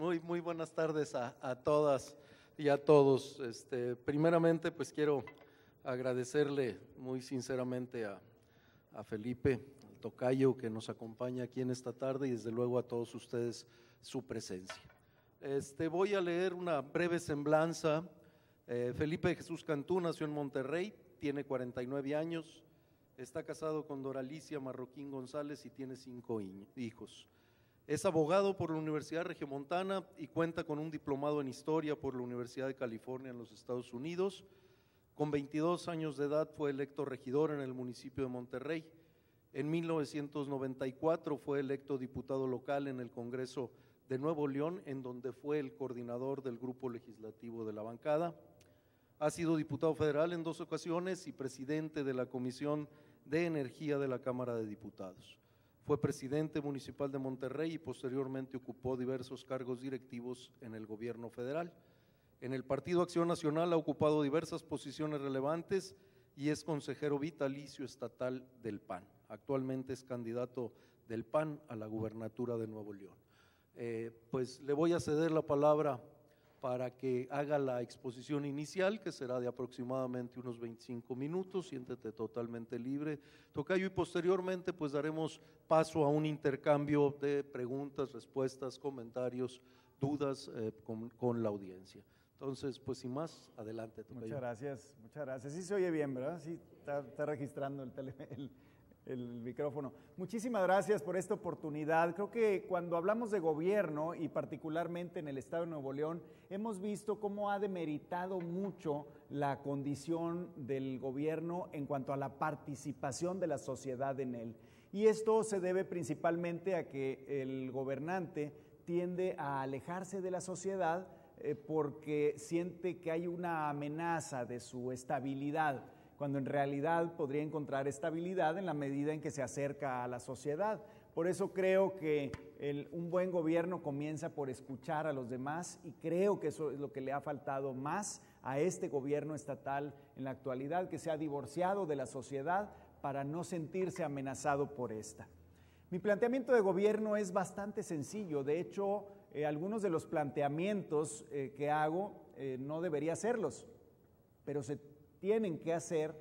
Muy buenas tardes a todas y a todos. Primeramente, pues quiero agradecerle muy sinceramente a Felipe, al tocayo que nos acompaña aquí en esta tarde, y desde luego a todos ustedes su presencia. Voy a leer una breve semblanza. Felipe Jesús Cantú nació en Monterrey, tiene 49 años, está casado con Doralicia Marroquín González y tiene 5 hijos. Es abogado por la Universidad Regiomontana y cuenta con un diplomado en Historia por la Universidad de California en los Estados Unidos. Con 22 años de edad fue electo regidor en el municipio de Monterrey. En 1994 fue electo diputado local en el Congreso de Nuevo León, en donde fue el coordinador del grupo legislativo de la bancada. Ha sido diputado federal en 2 ocasiones y presidente de la Comisión de Energía de la Cámara de Diputados. Fue presidente municipal de Monterrey y posteriormente ocupó diversos cargos directivos en el gobierno federal. En el Partido Acción Nacional ha ocupado diversas posiciones relevantes y es consejero vitalicio estatal del PAN. Actualmente es candidato del PAN a la gubernatura de Nuevo León. Pues le voy a ceder la palabra para que haga la exposición inicial, que será de aproximadamente unos 25 minutos. Siéntete totalmente libre, tocayo, y posteriormente pues daremos paso a un intercambio de preguntas, respuestas, comentarios, dudas con la audiencia. Entonces, pues sin más, adelante, tocayo. Muchas gracias. Sí se oye bien, ¿verdad? Sí, está registrando el micrófono. Muchísimas gracias por esta oportunidad. Creo que cuando hablamos de gobierno, y particularmente en el estado de Nuevo León, hemos visto cómo ha demeritado mucho la condición del gobierno en cuanto a la participación de la sociedad en él. Y esto se debe principalmente a que el gobernante tiende a alejarse de la sociedad porque siente que hay una amenaza de su estabilidad, cuando en realidad podría encontrar estabilidad en la medida en que se acerca a la sociedad. Por eso creo que un buen gobierno comienza por escuchar a los demás, y creo que eso es lo que le ha faltado más a este gobierno estatal en la actualidad, que se ha divorciado de la sociedad para no sentirse amenazado por esta. Mi planteamiento de gobierno es bastante sencillo. De hecho, algunos de los planteamientos que hago no debería hacerlos, pero se tienen que hacer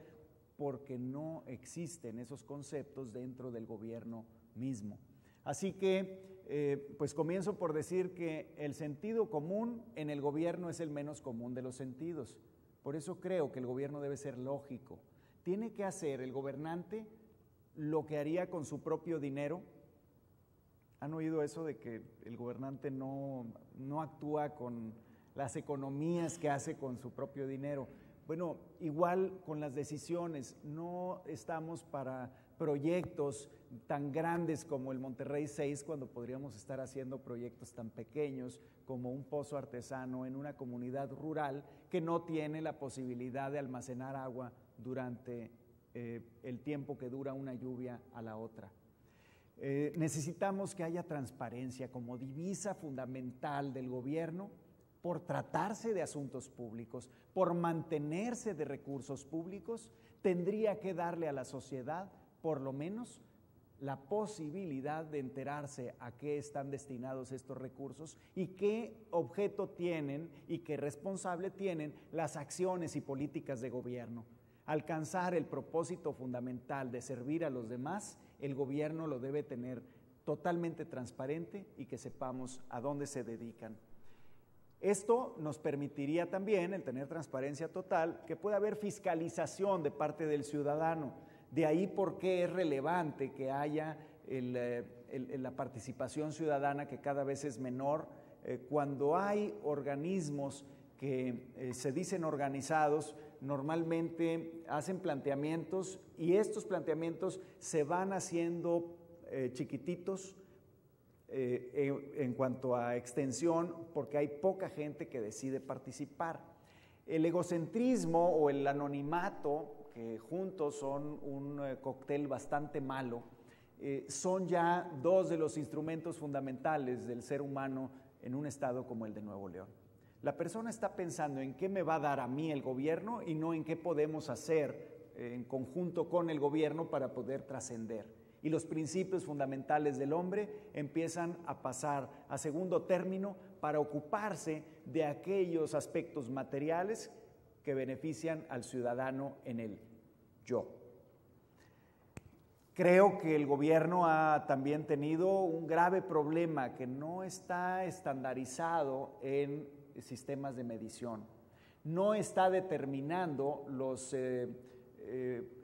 porque no existen esos conceptos dentro del gobierno mismo. Así que, pues comienzo por decir que el sentido común en el gobierno es el menos común de los sentidos. Por eso creo que el gobierno debe ser lógico. Tiene que hacer el gobernante lo que haría con su propio dinero. ¿Han oído eso de que el gobernante no actúa con las economías que hace con su propio dinero? Bueno, igual con las decisiones. No estamos para proyectos tan grandes como el Monterrey 6, cuando podríamos estar haciendo proyectos tan pequeños como un pozo artesano en una comunidad rural que no tiene la posibilidad de almacenar agua durante el tiempo que dura una lluvia a la otra. Necesitamos que haya transparencia como divisa fundamental del gobierno, por tratarse de asuntos públicos, por mantenerse de recursos públicos. Tendría que darle a la sociedad, por lo menos, la posibilidad de enterarse a qué están destinados estos recursos y qué objeto tienen y qué responsable tienen las acciones y políticas de gobierno. Alcanzar el propósito fundamental de servir a los demás, el gobierno lo debe tener totalmente transparente y que sepamos a dónde se dedican. Esto nos permitiría también, el tener transparencia total, que pueda haber fiscalización de parte del ciudadano. De ahí por qué es relevante que haya la participación ciudadana, que cada vez es menor. Cuando hay organismos que se dicen organizados, normalmente hacen planteamientos, y estos planteamientos se van haciendo chiquititos, en cuanto a extensión, porque hay poca gente que decide participar. El egocentrismo o el anonimato, que juntos son un cóctel bastante malo, son ya 2 de los instrumentos fundamentales del ser humano en un estado como el de Nuevo León. La persona está pensando en qué me va a dar a mí el gobierno y no en qué podemos hacer en conjunto con el gobierno para poder trascender. Y los principios fundamentales del hombre empiezan a pasar a segundo término para ocuparse de aquellos aspectos materiales que benefician al ciudadano en el yo. Creo que el gobierno ha también tenido un grave problema que no está estandarizado en sistemas de medición. No está determinando los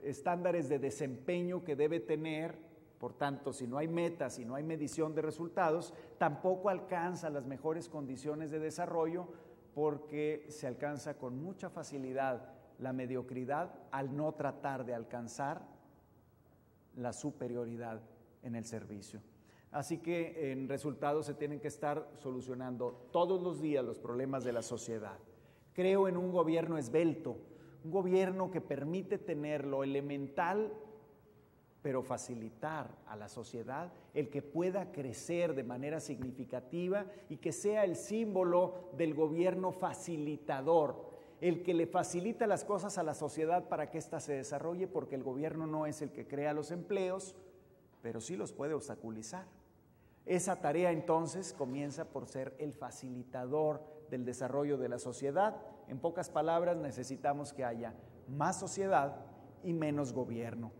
estándares de desempeño que debe tener. Por tanto, si no hay metas, si no hay medición de resultados, tampoco alcanza las mejores condiciones de desarrollo, porque se alcanza con mucha facilidad la mediocridad al no tratar de alcanzar la superioridad en el servicio. Así que en resultados se tienen que estar solucionando todos los días los problemas de la sociedad. Creo en un gobierno esbelto, un gobierno que permite tener lo elemental, pero facilitar a la sociedad el que pueda crecer de manera significativa y que sea el símbolo del gobierno facilitador, el que le facilita las cosas a la sociedad para que ésta se desarrolle, porque el gobierno no es el que crea los empleos, pero sí los puede obstaculizar. Esa tarea entonces comienza por ser el facilitador del desarrollo de la sociedad. En pocas palabras, necesitamos que haya más sociedad y menos gobierno.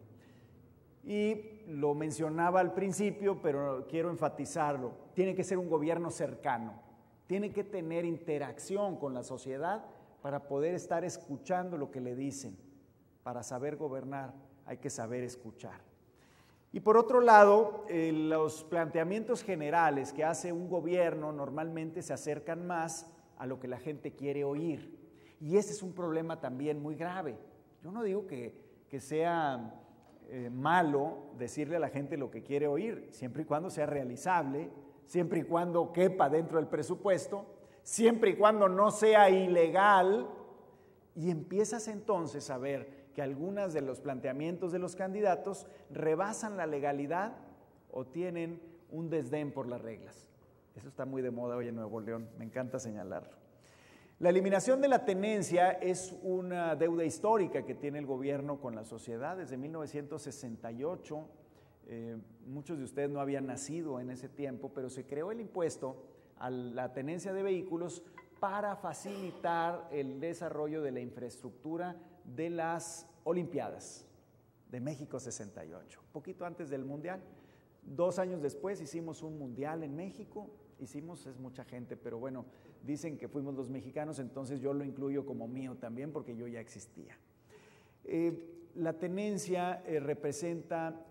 Y lo mencionaba al principio, pero quiero enfatizarlo. Tiene que ser un gobierno cercano, tiene que tener interacción con la sociedad para poder estar escuchando lo que le dicen. Para saber gobernar hay que saber escuchar. Y por otro lado, los planteamientos generales que hace un gobierno normalmente se acercan más a lo que la gente quiere oír. Y ese es un problema también muy grave. Yo no digo que sea malo decirle a la gente lo que quiere oír, siempre y cuando sea realizable, siempre y cuando quepa dentro del presupuesto, siempre y cuando no sea ilegal, y empiezas entonces a ver que algunos de los planteamientos de los candidatos rebasan la legalidad o tienen un desdén por las reglas. Eso está muy de moda hoy en Nuevo León, me encanta señalarlo. La eliminación de la tenencia es una deuda histórica que tiene el gobierno con la sociedad desde 1968. Muchos de ustedes no habían nacido en ese tiempo, pero se creó el impuesto a la tenencia de vehículos para facilitar el desarrollo de la infraestructura de las Olimpiadas de México 68, poquito antes del Mundial. 2 años después hicimos un Mundial en México. Es mucha gente, pero bueno, dicen que fuimos los mexicanos, entonces yo lo incluyo como mío también porque yo ya existía. La tenencia representa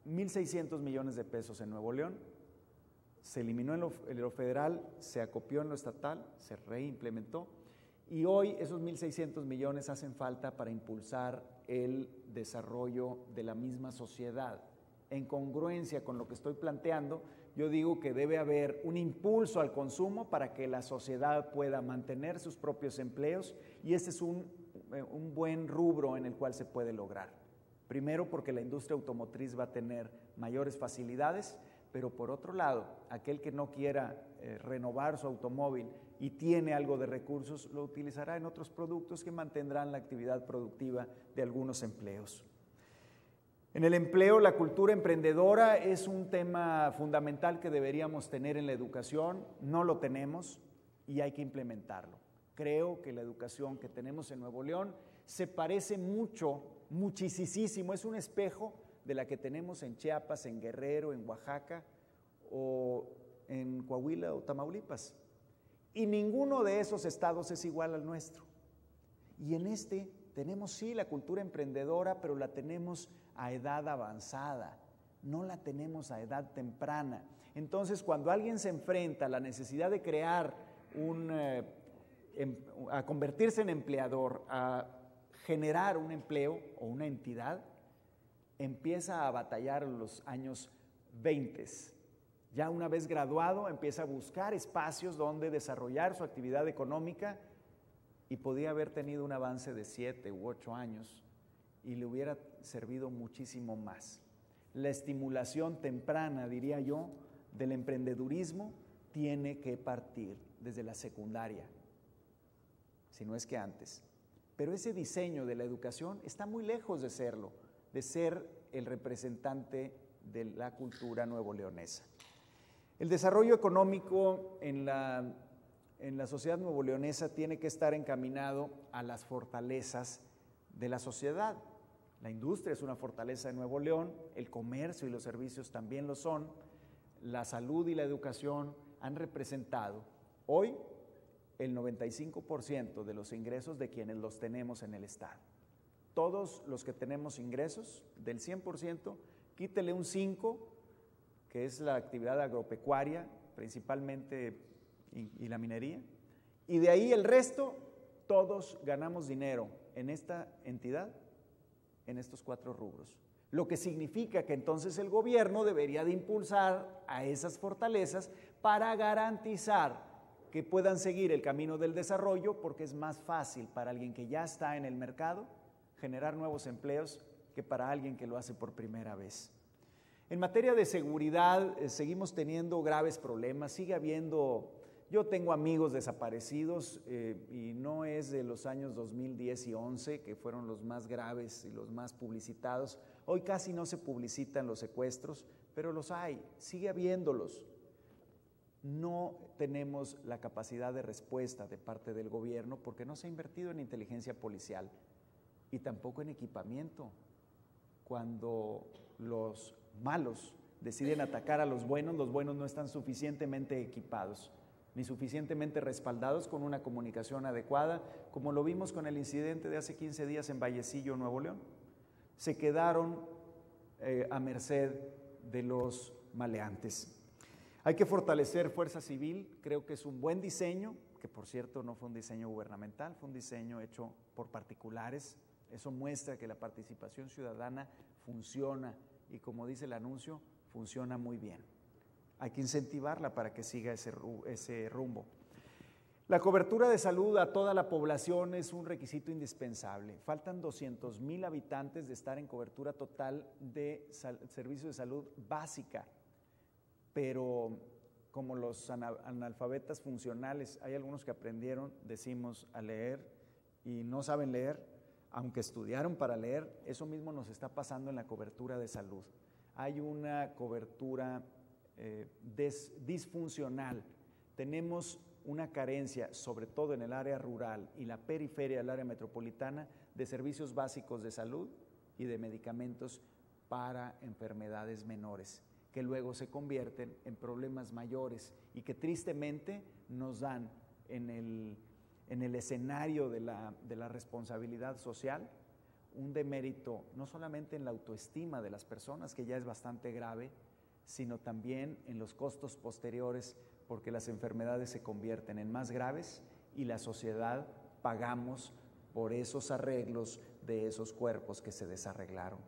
1.600 millones de pesos en Nuevo León. Se eliminó en lo federal, se acopió en lo estatal, se reimplementó, y hoy esos 1.600 millones hacen falta para impulsar el desarrollo de la misma sociedad. En congruencia con lo que estoy planteando, yo digo que debe haber un impulso al consumo para que la sociedad pueda mantener sus propios empleos, y este es un buen rubro en el cual se puede lograr. Primero, porque la industria automotriz va a tener mayores facilidades, pero por otro lado, aquel que no quiera renovar su automóvil y tiene algo de recursos, lo utilizará en otros productos que mantendrán la actividad productiva de algunos empleos. En el empleo, la cultura emprendedora es un tema fundamental que deberíamos tener en la educación. No lo tenemos y hay que implementarlo. Creo que la educación que tenemos en Nuevo León se parece muchísimo, es un espejo de la que tenemos en Chiapas, en Guerrero, en Oaxaca o en Coahuila o Tamaulipas. Y ninguno de esos estados es igual al nuestro. Y en este tenemos sí la cultura emprendedora, pero la tenemos a edad avanzada, no la tenemos a edad temprana. Entonces, cuando alguien se enfrenta a la necesidad de crear a convertirse en empleador, a generar un empleo o una entidad, empieza a batallar en los años 20. Ya una vez graduado, empieza a buscar espacios donde desarrollar su actividad económica, y podía haber tenido un avance de 7 u 8 años y le hubiera servido muchísimo más. La estimulación temprana, diría yo, del emprendedurismo tiene que partir desde la secundaria, si no es que antes. Pero ese diseño de la educación está muy lejos de serlo, de ser el representante de la cultura nuevoleonesa. El desarrollo económico en la en la sociedad nuevoleonesa tiene que estar encaminado a las fortalezas de la sociedad. La industria es una fortaleza de Nuevo León, el comercio y los servicios también lo son, la salud y la educación han representado hoy el 95% de los ingresos de quienes los tenemos en el estado. Todos los que tenemos ingresos, del 100%, quítele un 5%, que es la actividad agropecuaria, principalmente, y la minería, y de ahí el resto, todos ganamos dinero en esta entidad, en estos 4 rubros. Lo que significa que entonces el gobierno debería de impulsar a esas fortalezas para garantizar que puedan seguir el camino del desarrollo, porque es más fácil para alguien que ya está en el mercado generar nuevos empleos que para alguien que lo hace por primera vez. En materia de seguridad, seguimos teniendo graves problemas, sigue habiendo, yo tengo amigos desaparecidos y no es de los años 2010 y 11, que fueron los más graves y los más publicitados. Hoy casi no se publicitan los secuestros, pero los hay, sigue habiéndolos. No tenemos la capacidad de respuesta de parte del gobierno porque no se ha invertido en inteligencia policial y tampoco en equipamiento. Cuando los malos deciden atacar a los buenos no están suficientemente equipados ni suficientemente respaldados con una comunicación adecuada, como lo vimos con el incidente de hace 15 días en Vallecillo, Nuevo León. Se quedaron a merced de los maleantes. Hay que fortalecer Fuerza Civil, creo que es un buen diseño, que por cierto no fue un diseño gubernamental, fue un diseño hecho por particulares. Eso muestra que la participación ciudadana funciona y, como dice el anuncio, funciona muy bien. Hay que incentivarla para que siga ese rumbo. La cobertura de salud a toda la población es un requisito indispensable. Faltan 200,000 habitantes de estar en cobertura total de servicios de salud básica, pero como los analfabetas funcionales, hay algunos que aprendieron, decimos, a leer y no saben leer, aunque estudiaron para leer. Eso mismo nos está pasando en la cobertura de salud. Hay una cobertura disfuncional. Tenemos una carencia, sobre todo en el área rural y la periferia del área metropolitana, de servicios básicos de salud y de medicamentos para enfermedades menores, que luego se convierten en problemas mayores y que tristemente nos dan en el escenario de la responsabilidad social un demérito, no solamente en la autoestima de las personas, que ya es bastante grave, sino también en los costos posteriores, porque las enfermedades se convierten en más graves y la sociedad pagamos por esos arreglos de esos cuerpos que se desarreglaron.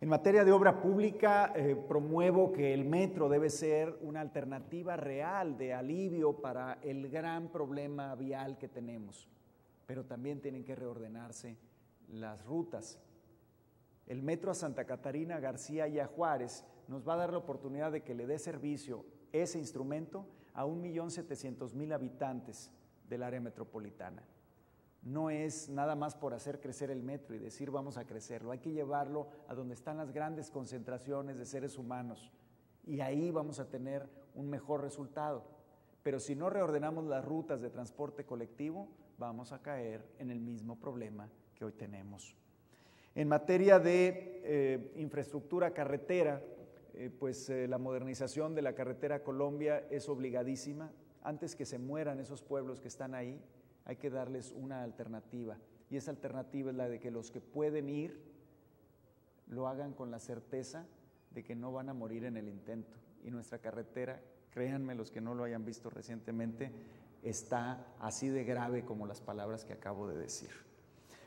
En materia de obra pública, promuevo que el metro debe ser una alternativa real de alivio para el gran problema vial que tenemos, pero también tienen que reordenarse las rutas. El metro a Santa Catarina, García y a Juárez nos va a dar la oportunidad de que le dé servicio ese instrumento a 1,700,000 habitantes del área metropolitana. No es nada más por hacer crecer el metro y decir vamos a crecerlo, hay que llevarlo a donde están las grandes concentraciones de seres humanos y ahí vamos a tener un mejor resultado. Pero si no reordenamos las rutas de transporte colectivo, vamos a caer en el mismo problema que hoy tenemos. En materia de infraestructura carretera, la modernización de la carretera Colombia es obligadísima. Antes que se mueran esos pueblos que están ahí, hay que darles una alternativa. Y esa alternativa es la de que los que pueden ir lo hagan con la certeza de que no van a morir en el intento. Y nuestra carretera, créanme los que no lo hayan visto recientemente, está así de grave como las palabras que acabo de decir.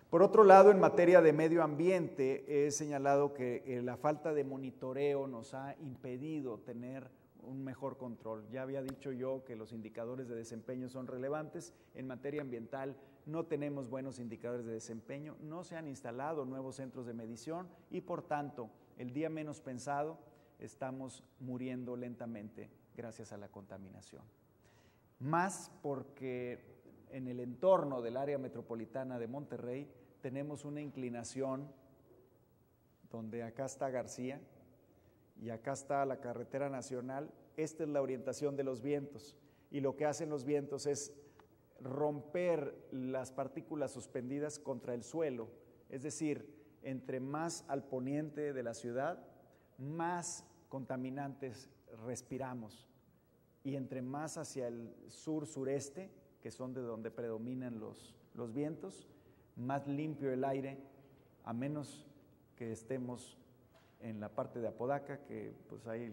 Por otro lado, en materia de medio ambiente, he señalado que la falta de monitoreo nos ha impedido tener un mejor control. Ya había dicho yo que los indicadores de desempeño son relevantes. En materia ambiental no tenemos buenos indicadores de desempeño, no se han instalado nuevos centros de medición y por tanto, el día menos pensado, estamos muriendo lentamente gracias a la contaminación. Más porque en el entorno del área metropolitana de Monterrey tenemos una inclinación donde acá está García y acá está la carretera nacional. Esta es la orientación de los vientos. y lo que hacen los vientos es romper las partículas suspendidas contra el suelo, es decir, entre más al poniente de la ciudad, más contaminantes respiramos, y entre más hacia el sur-sureste, que son de donde predominan los vientos, más limpio el aire, a menos que estemos en la parte de Apodaca, que pues ahí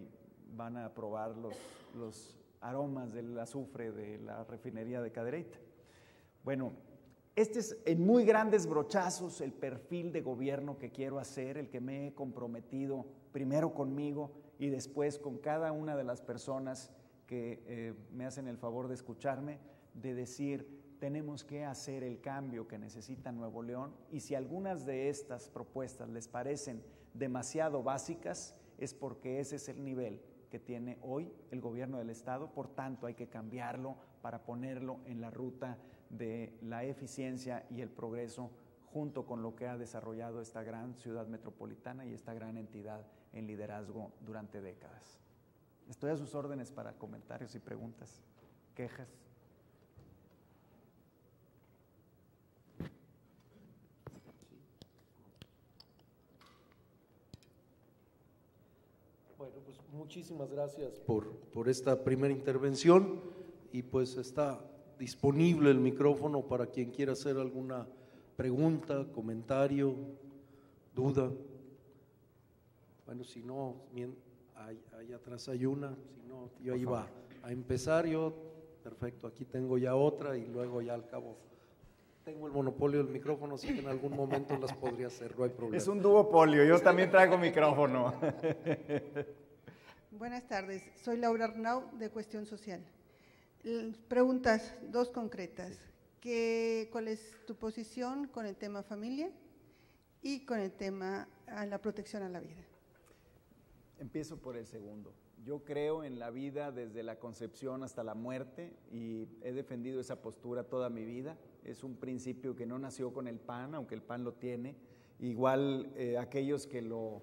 van a probar los aromas del azufre de la refinería de Cadereyta. Bueno, este es en muy grandes brochazos el perfil de gobierno que quiero hacer, el que me he comprometido primero conmigo y después con cada una de las personas que me hacen el favor de escucharme, de decir, tenemos que hacer el cambio que necesita Nuevo León, y si algunas de estas propuestas les parecen demasiado básicas, es porque ese es el nivel que tiene hoy el gobierno del estado, por tanto hay que cambiarlo para ponerlo en la ruta de la eficiencia y el progreso, junto con lo que ha desarrollado esta gran ciudad metropolitana y esta gran entidad en liderazgo durante décadas. Estoy a sus órdenes para comentarios y preguntas, quejas. Bueno, pues muchísimas gracias por esta primera intervención, y pues está disponible el micrófono para quien quiera hacer alguna pregunta, comentario, duda. Bueno, si no, ahí atrás hay una, si no, yo iba a empezar, perfecto, aquí tengo ya otra y luego ya al cabo tengo el monopolio del micrófono, así que en algún momento las podría hacer, no hay problema. Es un duopolio, yo también traigo micrófono. Buenas tardes, soy Laura Arnau de Cuestión Social. Preguntas, dos concretas. ¿Cuál es tu posición con el tema familia y con el tema a la protección a la vida? Empiezo por el segundo. Yo creo en la vida desde la concepción hasta la muerte y he defendido esa postura toda mi vida. Es un principio que no nació con el PAN, aunque el PAN lo tiene. Igual aquellos que lo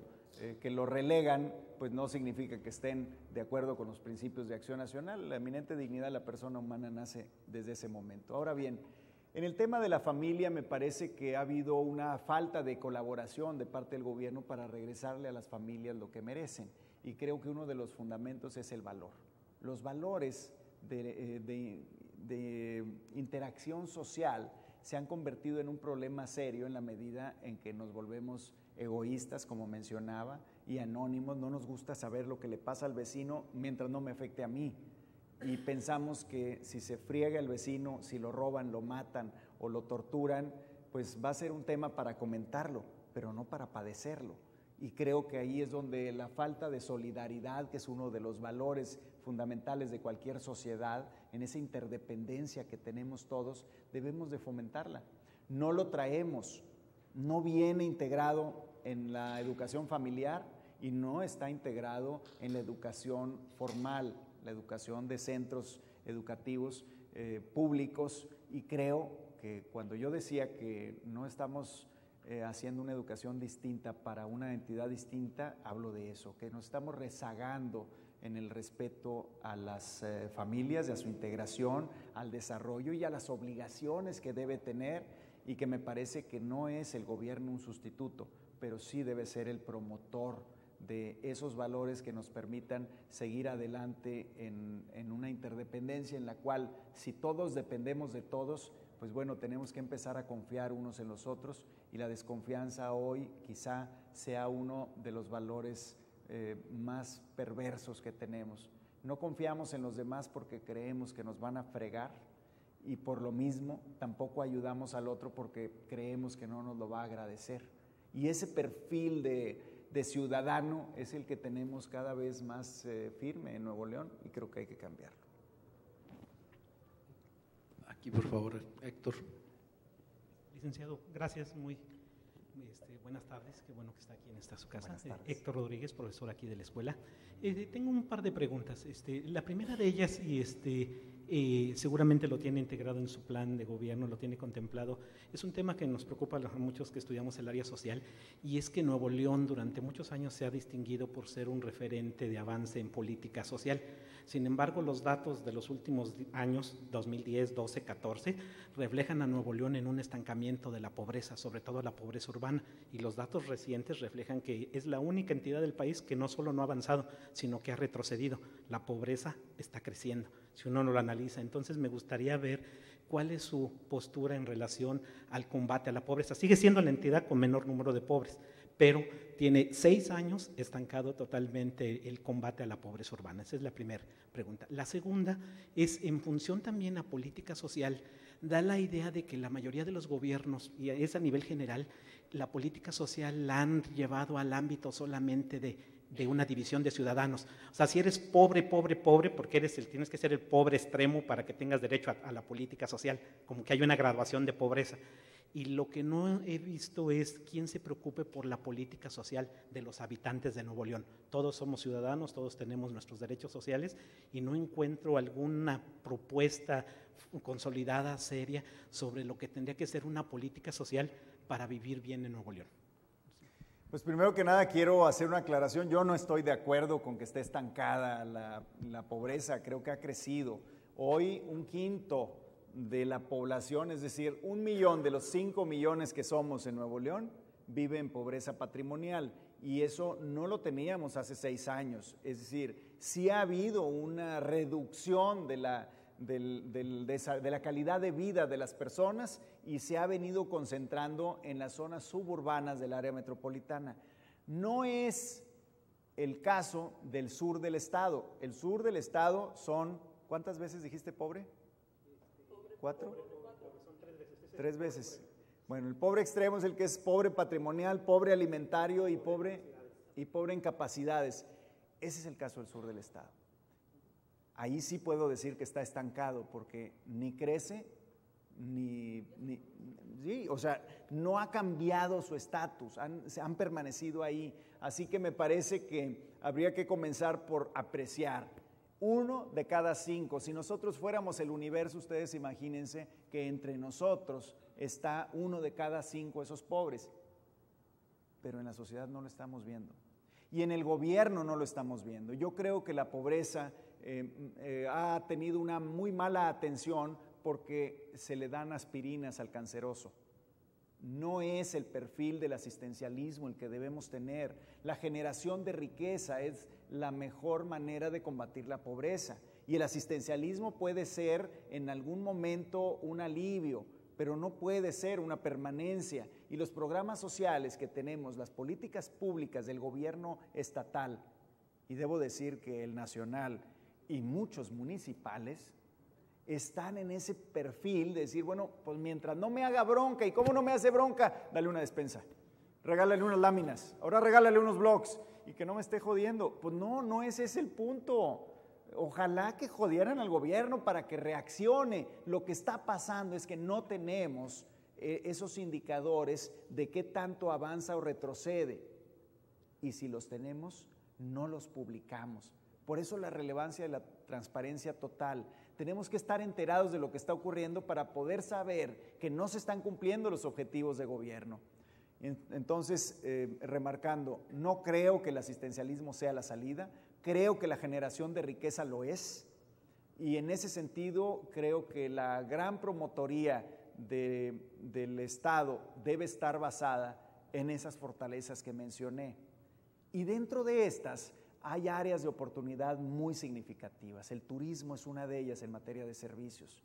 relegan, pues no significa que estén de acuerdo con los principios de Acción Nacional. La eminente dignidad de la persona humana nace desde ese momento. Ahora bien, en el tema de la familia me parece que ha habido una falta de colaboración de parte del gobierno para regresarle a las familias lo que merecen, y creo que uno de los fundamentos es el valor. Los valores de interacción social se han convertido en un problema serio en la medida en que nos volvemos egoístas, como mencionaba, y anónimos. No nos gusta saber lo que le pasa al vecino mientras no me afecte a mí. Y pensamos que si se friega el vecino, si lo roban, lo matan o lo torturan, pues va a ser un tema para comentarlo, pero no para padecerlo. Y creo que ahí es donde la falta de solidaridad, que es uno de los valores fundamentales de cualquier sociedad, en esa interdependencia que tenemos todos, debemos de fomentarla. No lo traemos, no viene integrado en la educación familiar y no está integrado en la educación formal, la educación de centros educativos públicos, y creo que cuando yo decía que no estamos haciendo una educación distinta para una entidad distinta, hablo de eso, que nos estamos rezagando en el respeto a las familias, a su integración, al desarrollo y a las obligaciones que debe tener, y que me parece que no es el gobierno un sustituto, pero sí debe ser el promotor de esos valores que nos permitan seguir adelante en una interdependencia en la cual, si todos dependemos de todos, pues bueno, tenemos que empezar a confiar unos en los otros, y la desconfianza hoy quizá sea uno de los valores más perversos que tenemos. No confiamos en los demás porque creemos que nos van a fregar, y por lo mismo tampoco ayudamos al otro porque creemos que no nos lo va a agradecer. Y ese perfil de ciudadano es el que tenemos cada vez más firme en Nuevo León, y creo que hay que cambiarlo. Aquí, por favor, Héctor. Licenciado, gracias, buenas tardes, qué bueno que está aquí en esta su casa. Héctor Rodríguez, profesor aquí de la escuela. Tengo un par de preguntas. La primera de ellas, Seguramente lo tiene integrado en su plan de gobierno, lo tiene contemplado. Es un tema que nos preocupa a muchos que estudiamos el área social, y es que Nuevo León durante muchos años se ha distinguido por ser un referente de avance en política social. Sin embargo, los datos de los últimos años, 2010, 12, 14, reflejan a Nuevo León en un estancamiento de la pobreza, sobre todo la pobreza urbana, y los datos recientes reflejan que es la única entidad del país que no solo no ha avanzado, sino que ha retrocedido. La pobreza está creciendo, si uno no lo analiza. Entonces me gustaría ver cuál es su postura en relación al combate a la pobreza. Sigue siendo la entidad con menor número de pobres, pero tiene 6 años estancado totalmente el combate a la pobreza urbana. Esa es la primera pregunta. La segunda es, en función también a política social, da la idea de que la mayoría de los gobiernos, y es a nivel general, la política social la han llevado al ámbito solamente de una división de ciudadanos. O sea, si eres pobre, pobre, pobre, porque tienes que ser el pobre extremo para que tengas derecho a la política social, como que hay una graduación de pobreza. Y lo que no he visto es quién se preocupe por la política social de los habitantes de Nuevo León. Todos somos ciudadanos, todos tenemos nuestros derechos sociales, y no encuentro alguna propuesta consolidada, seria, sobre lo que tendría que ser una política social para vivir bien en Nuevo León. Pues primero que nada quiero hacer una aclaración. Yo no estoy de acuerdo con que esté estancada la pobreza, creo que ha crecido. Hoy 1/5 de la población, es decir, 1 millón de los 5 millones que somos en Nuevo León, vive en pobreza patrimonial, y eso no lo teníamos hace 6 años. Es decir, sí ha habido una reducción de la calidad de vida de las personas, y se ha venido concentrando en las zonas suburbanas del área metropolitana. No es el caso del sur del estado. El sur del estado son, ¿cuántas veces dijiste pobre? 4. 3 veces. Bueno, el pobre extremo es el que es pobre patrimonial, pobre alimentario y pobre en capacidades. Ese es el caso del sur del estado. Ahí sí puedo decir que está estancado, porque ni crece, sí, o sea, no ha cambiado su estatus, han permanecido ahí. Así que me parece que habría que comenzar por apreciar 1 de cada 5. Si nosotros fuéramos el universo, ustedes imagínense que entre nosotros está 1 de cada 5 esos pobres, pero en la sociedad no lo estamos viendo, y en el gobierno no lo estamos viendo. Yo creo que la pobreza ha tenido una muy mala atención porque se le dan aspirinas al canceroso. No es el perfil del asistencialismo el que debemos tener. La generación de riqueza es la mejor manera de combatir la pobreza, y el asistencialismo puede ser en algún momento un alivio, pero no puede ser una permanencia. Y los programas sociales que tenemos, las políticas públicas del gobierno estatal, y debo decir que el nacional y muchos municipales, están en ese perfil de decir, bueno, pues mientras no me haga bronca. ¿Y cómo no me hace bronca? Dale una despensa, regálale unas láminas, ahora regálale unos blogs, y que no me esté jodiendo. Pues no ese es el punto. Ojalá que jodieran al gobierno para que reaccione. Lo que está pasando es que no tenemos esos indicadores de qué tanto avanza o retrocede, y si los tenemos, no los publicamos. Por eso la relevancia de la transparencia total. Tenemos que estar enterados de lo que está ocurriendo para poder saber que no se están cumpliendo los objetivos de gobierno. Entonces, remarcando, no creo que el asistencialismo sea la salida, creo que la generación de riqueza lo es, y en ese sentido creo que la gran promotoría del Estado debe estar basada en esas fortalezas que mencioné. Y dentro de estas hay áreas de oportunidad muy significativas. El turismo es una de ellas en materia de servicios.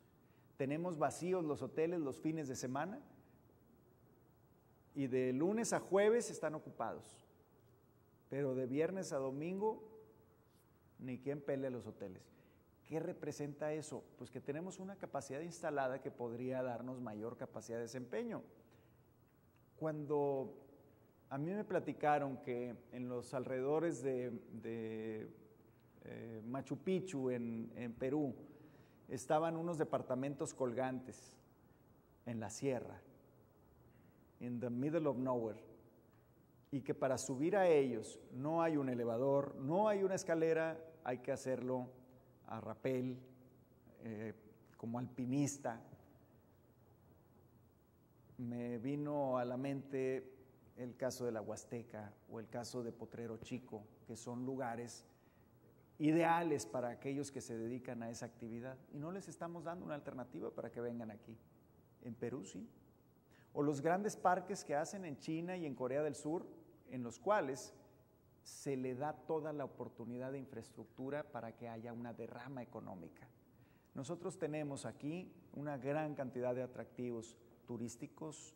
Tenemos vacíos los hoteles los fines de semana, y de lunes a jueves están ocupados, pero de viernes a domingo ni quien pele los hoteles. ¿Qué representa eso? Pues que tenemos una capacidad instalada que podría darnos mayor capacidad de desempeño. Cuando a mí me platicaron que en los alrededores de Machu Picchu, en Perú, estaban unos departamentos colgantes en la sierra, in the middle of nowhere, y que para subir a ellos no hay un elevador, no hay una escalera, hay que hacerlo a rapel, como alpinista, me vino a la mente el caso de la Huasteca o el caso de Potrero Chico, que son lugares ideales para aquellos que se dedican a esa actividad, y no les estamos dando una alternativa para que vengan aquí. En Perú sí. O los grandes parques que hacen en China y en Corea del Sur, en los cuales se le da toda la oportunidad de infraestructura para que haya una derrama económica. Nosotros tenemos aquí una gran cantidad de atractivos turísticos,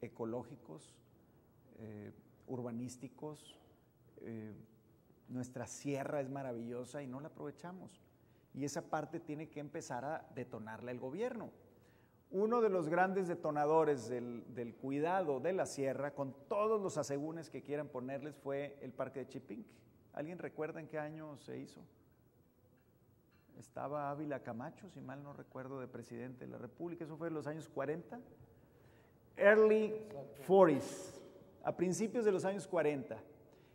ecológicos, urbanísticos. Nuestra sierra es maravillosa y no la aprovechamos. Y esa parte tiene que empezar a detonarla el gobierno. Uno de los grandes detonadores del cuidado de la sierra, con todos los asegúnes que quieran ponerles, fue el Parque de Chipinque. ¿Alguien recuerda en qué año se hizo? Estaba Ávila Camacho, si mal no recuerdo, de presidente de la República. Eso fue en los años 40. Early 40s, a principios de los años 40.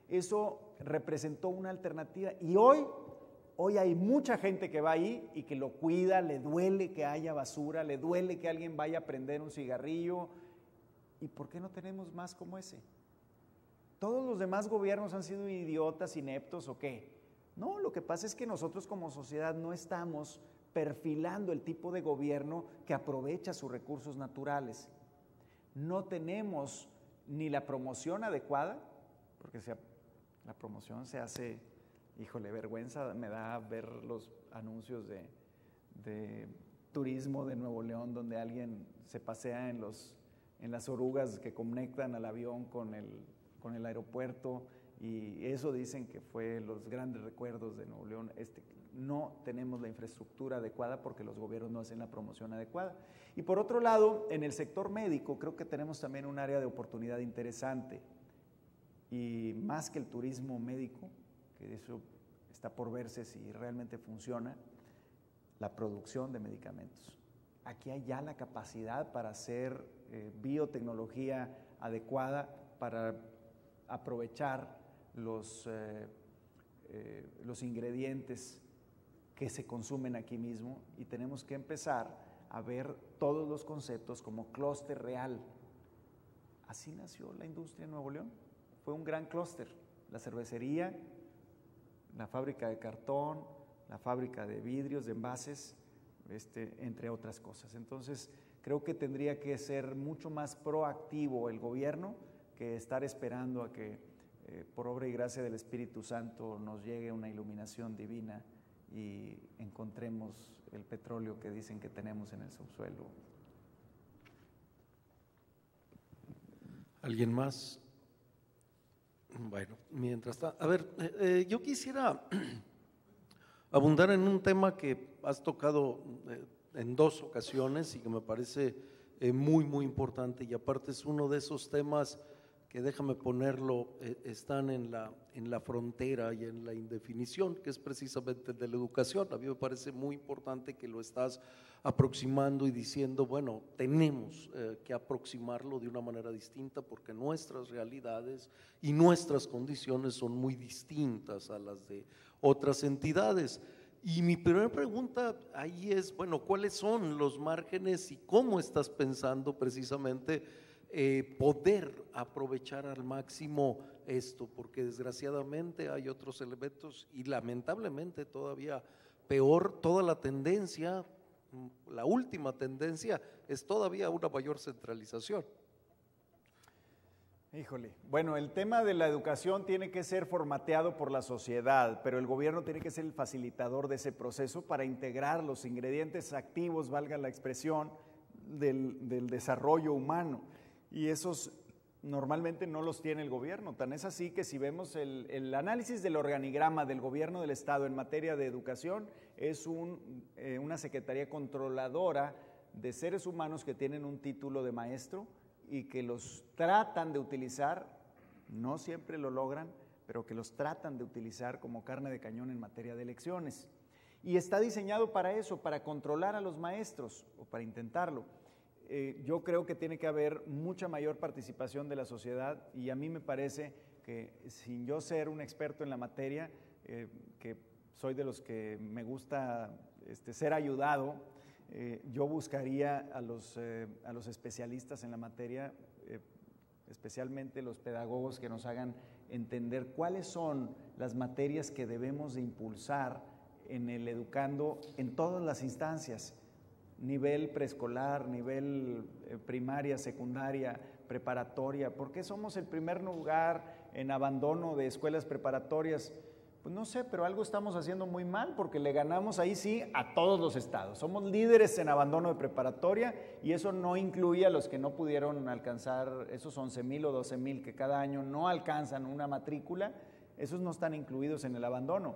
Eso representó una alternativa y hoy hay mucha gente que va ahí y que lo cuida, le duele que haya basura, le duele que alguien vaya a prender un cigarrillo. ¿Y por qué no tenemos más como ese? ¿Todos los demás gobiernos han sido idiotas, ineptos o qué? No, lo que pasa es que nosotros como sociedad no estamos perfilando el tipo de gobierno que aprovecha sus recursos naturales. No tenemos ni la promoción adecuada, porque la promoción se hace, híjole, vergüenza me da ver los anuncios de turismo de Nuevo León donde alguien se pasea en las orugas que conectan al avión con el aeropuerto, y eso dicen que fue los grandes recuerdos de Nuevo León. No tenemos la infraestructura adecuada porque los gobiernos no hacen la promoción adecuada. Y por otro lado, en el sector médico creo que tenemos también un área de oportunidad interesante. Y más que el turismo médico, que eso está por verse si realmente funciona, la producción de medicamentos. Aquí hay ya la capacidad para hacer biotecnología adecuada, para aprovechar los ingredientes que se consumen aquí mismo, y tenemos que empezar a ver todos los conceptos como clúster real. Así nació la industria en Nuevo León. Fue un gran clúster, la cervecería, la fábrica de cartón, la fábrica de vidrios, de envases, entre otras cosas. Entonces, creo que tendría que ser mucho más proactivo el gobierno que estar esperando a que, por obra y gracia del Espíritu Santo, nos llegue una iluminación divina y encontremos el petróleo que dicen que tenemos en el subsuelo. ¿Alguien más? Bueno, mientras tanto, a ver, yo quisiera abundar en un tema que has tocado en dos ocasiones y que me parece muy, muy importante, y aparte es uno de esos temas que, déjame ponerlo, están en la frontera y en la indefinición, que es precisamente de la educación. A mí me parece muy importante que lo estás aproximando y diciendo, bueno, tenemos que aproximarlo de una manera distinta porque nuestras realidades y nuestras condiciones son muy distintas a las de otras entidades. Y mi primera pregunta ahí es, bueno, ¿cuáles son los márgenes y cómo estás pensando precisamente poder aprovechar al máximo esto? Porque desgraciadamente hay otros elementos y lamentablemente todavía peor, toda la tendencia, la última tendencia es todavía una mayor centralización. Híjole, bueno, el tema de la educación tiene que ser formateado por la sociedad, pero el gobierno tiene que ser el facilitador de ese proceso para integrar los ingredientes activos, valga la expresión, del desarrollo humano. Y esos normalmente no los tiene el gobierno. Tan es así que si vemos el análisis del organigrama del gobierno del Estado en materia de educación, es una secretaría controladora de seres humanos que tienen un título de maestro y que los tratan de utilizar, no siempre lo logran, pero que los tratan de utilizar como carne de cañón en materia de elecciones. Y está diseñado para eso, para controlar a los maestros, o para intentarlo. Yo creo que tiene que haber mucha mayor participación de la sociedad, y a mí me parece que, sin yo ser un experto en la materia, que soy de los que me gusta ser ayudado, yo buscaría a los especialistas en la materia, especialmente los pedagogos, que nos hagan entender cuáles son las materias que debemos de impulsar en el educando en todas las instancias, nivel preescolar, nivel primaria, secundaria, preparatoria. ¿Por qué somos el primer lugar en abandono de escuelas preparatorias? Pues no sé, pero algo estamos haciendo muy mal, porque le ganamos ahí sí a todos los estados. Somos líderes en abandono de preparatoria, y eso no incluye a los que no pudieron alcanzar esos 11,000 o 12,000 que cada año no alcanzan una matrícula. Esos no están incluidos en el abandono.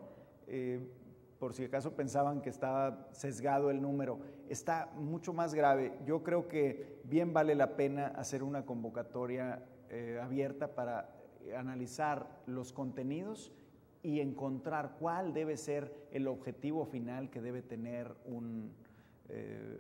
Por si acaso pensaban que estaba sesgado el número, está mucho más grave. Yo creo que bien vale la pena hacer una convocatoria abierta para analizar los contenidos y encontrar cuál debe ser el objetivo final que debe tener un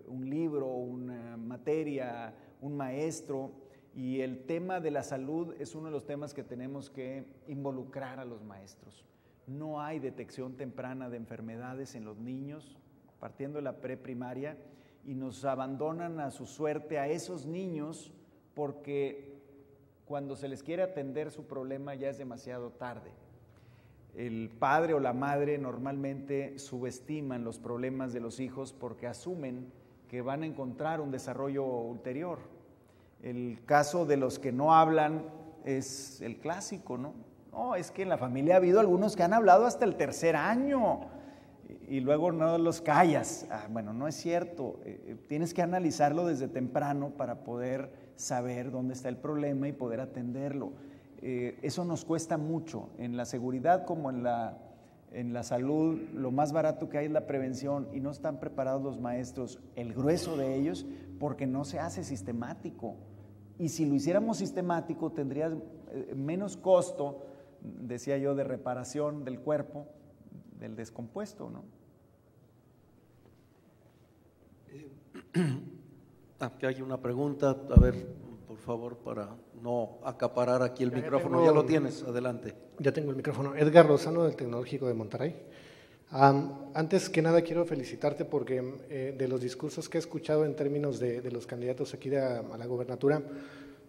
libro, una materia, un maestro. Y el tema de la salud es uno de los temas que tenemos que involucrar a los maestros. No hay detección temprana de enfermedades en los niños, partiendo de la preprimaria, y nos abandonan a su suerte a esos niños, porque cuando se les quiere atender su problema ya es demasiado tarde. El padre o la madre normalmente subestiman los problemas de los hijos porque asumen que van a encontrar un desarrollo ulterior. El caso de los que no hablan es el clásico, ¿no? No, es que en la familia ha habido algunos que han hablado hasta el 3er año y luego no los callas. Bueno, no es cierto. Tienes que analizarlo desde temprano para poder saber dónde está el problema y poder atenderlo. Eso nos cuesta mucho. En la seguridad como en la salud, lo más barato que hay es la prevención, y no están preparados los maestros, el grueso de ellos, porque no se hace sistemático. Y si lo hiciéramos sistemático, tendría menos costo, decía yo, de reparación del cuerpo, del descompuesto, ¿no? Aquí hay una pregunta, a ver, por favor, para no acaparar aquí el micrófono. Ya lo tienes, adelante. Ya tengo el micrófono. Edgar Lozano, del Tecnológico de Monterrey. Antes que nada quiero felicitarte porque de los discursos que he escuchado en términos de los candidatos aquí a la gobernatura,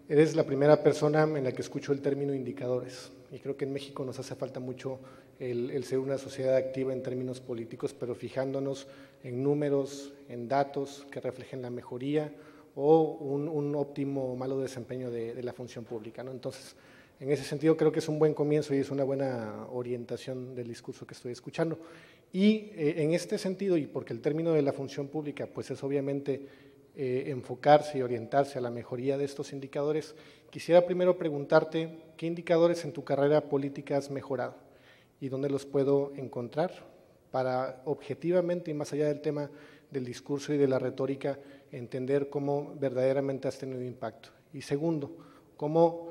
eres la primera persona en la que escucho el término indicadores, y creo que en México nos hace falta mucho el ser una sociedad activa en términos políticos, pero fijándonos en números, en datos que reflejen la mejoría o un óptimo o malo desempeño de la función pública, ¿no? Entonces, en ese sentido creo que es un buen comienzo y es una buena orientación del discurso que estoy escuchando. Y en este sentido, y porque el término de la función pública pues es obviamente enfocarse y orientarse a la mejoría de estos indicadores, quisiera primero preguntarte qué indicadores en tu carrera política has mejorado y dónde los puedo encontrar para objetivamente y más allá del tema del discurso y de la retórica entender cómo verdaderamente has tenido impacto. Y segundo, cómo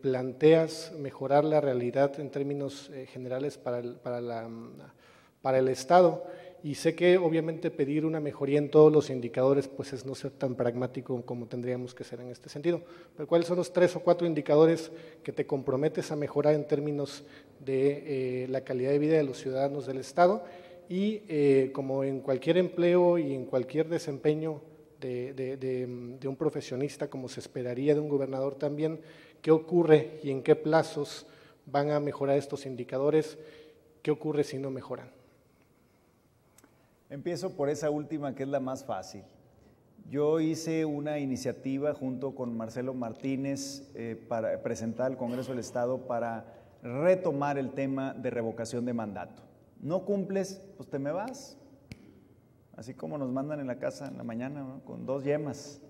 planteas mejorar la realidad en términos generales para el Estado. Y sé que obviamente pedir una mejoría en todos los indicadores pues es no ser tan pragmático como tendríamos que ser en este sentido. Pero ¿cuáles son los 3 o 4 indicadores que te comprometes a mejorar en términos de la calidad de vida de los ciudadanos del Estado? Y como en cualquier empleo y en cualquier desempeño de un profesionista, como se esperaría de un gobernador también, ¿qué ocurre y en qué plazos van a mejorar estos indicadores? ¿Qué ocurre si no mejoran? Empiezo por esa última, que es la más fácil. Yo hice una iniciativa junto con Marcelo Martínez para presentar al Congreso del Estado para retomar el tema de revocación de mandato. No cumples, pues te me vas. Así como nos mandan en la casa en la mañana, ¿no? Con 2 yemas.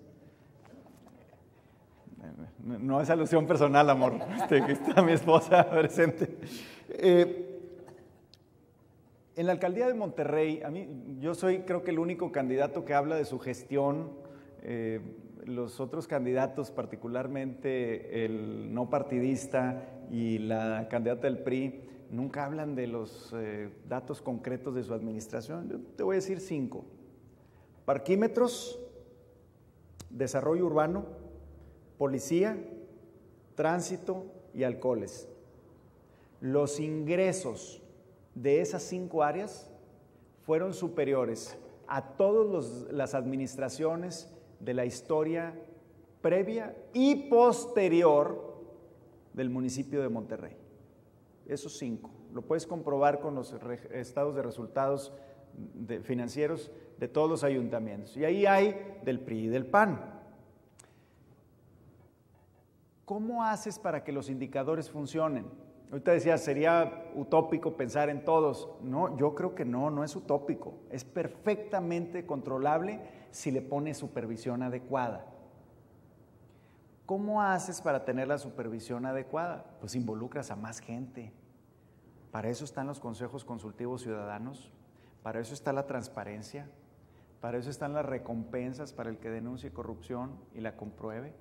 No es alusión personal, amor. Que está mi esposa presente. En la alcaldía de Monterrey, yo soy creo que el único candidato que habla de su gestión. Los otros candidatos, particularmente el no partidista y la candidata del PRI, nunca hablan de los datos concretos de su administración. Yo te voy a decir 5. Parquímetros, desarrollo urbano, policía, tránsito y alcoholes. Los ingresos de esas 5 áreas fueron superiores a todas las administraciones de la historia previa y posterior del municipio de Monterrey. Esos 5. Lo puedes comprobar con los estados de resultados financieros de todos los ayuntamientos. Y ahí hay del PRI y del PAN. ¿Cómo haces para que los indicadores funcionen? Ahorita decía, sería utópico pensar en todos. No, yo creo que no es utópico. Es perfectamente controlable si le pones supervisión adecuada. ¿Cómo haces para tener la supervisión adecuada? Pues involucras a más gente. Para eso están los consejos consultivos ciudadanos, para eso está la transparencia, para eso están las recompensas para el que denuncie corrupción y la compruebe.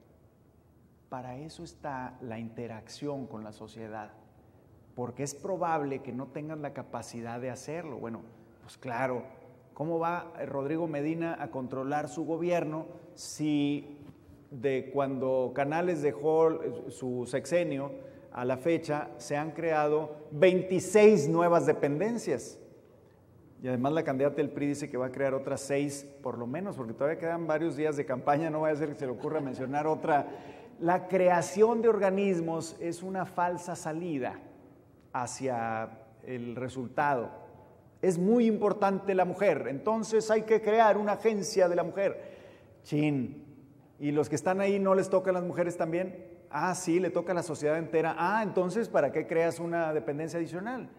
Para eso está la interacción con la sociedad, porque es probable que no tengan la capacidad de hacerlo. Bueno, pues claro, ¿cómo va Rodrigo Medina a controlar su gobierno si de cuando Canales dejó su sexenio a la fecha se han creado 26 nuevas dependencias? Y además la candidata del PRI dice que va a crear otras 6 por lo menos, porque todavía quedan varios días de campaña, no vaya a ser que se le ocurra mencionar otra. La creación de organismos es una falsa salida hacia el resultado. Es muy importante la mujer, entonces hay que crear una agencia de la mujer. Chin, ¿y los que están ahí no les tocan las mujeres también? Ah, sí, le toca a la sociedad entera. Ah, entonces, ¿para qué creas una dependencia adicional?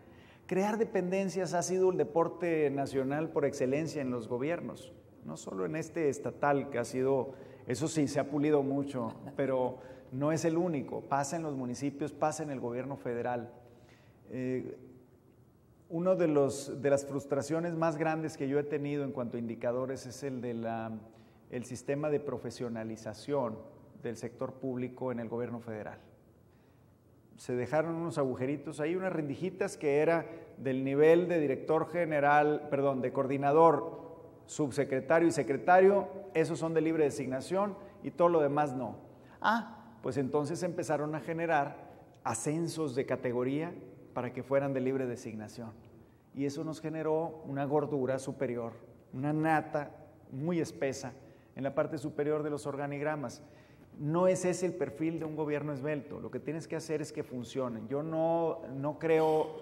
Crear dependencias ha sido el deporte nacional por excelencia en los gobiernos, no solo en este estatal que ha sido, eso sí, se ha pulido mucho, pero no es el único, pasa en los municipios, pasa en el gobierno federal. Una de las frustraciones más grandes que yo he tenido en cuanto a indicadores es el de el sistema de profesionalización del sector público en el gobierno federal. Se dejaron unos agujeritos ahí, unas rendijitas que era del nivel de director general, perdón, de coordinador, subsecretario y secretario, esos son de libre designación y todo lo demás no. Ah, pues entonces empezaron a generar ascensos de categoría para que fueran de libre designación. Y eso nos generó una gordura superior, una nata muy espesa en la parte superior de los organigramas. No es ese el perfil de un gobierno esbelto. Lo que tienes que hacer es que funcionen. Yo no creo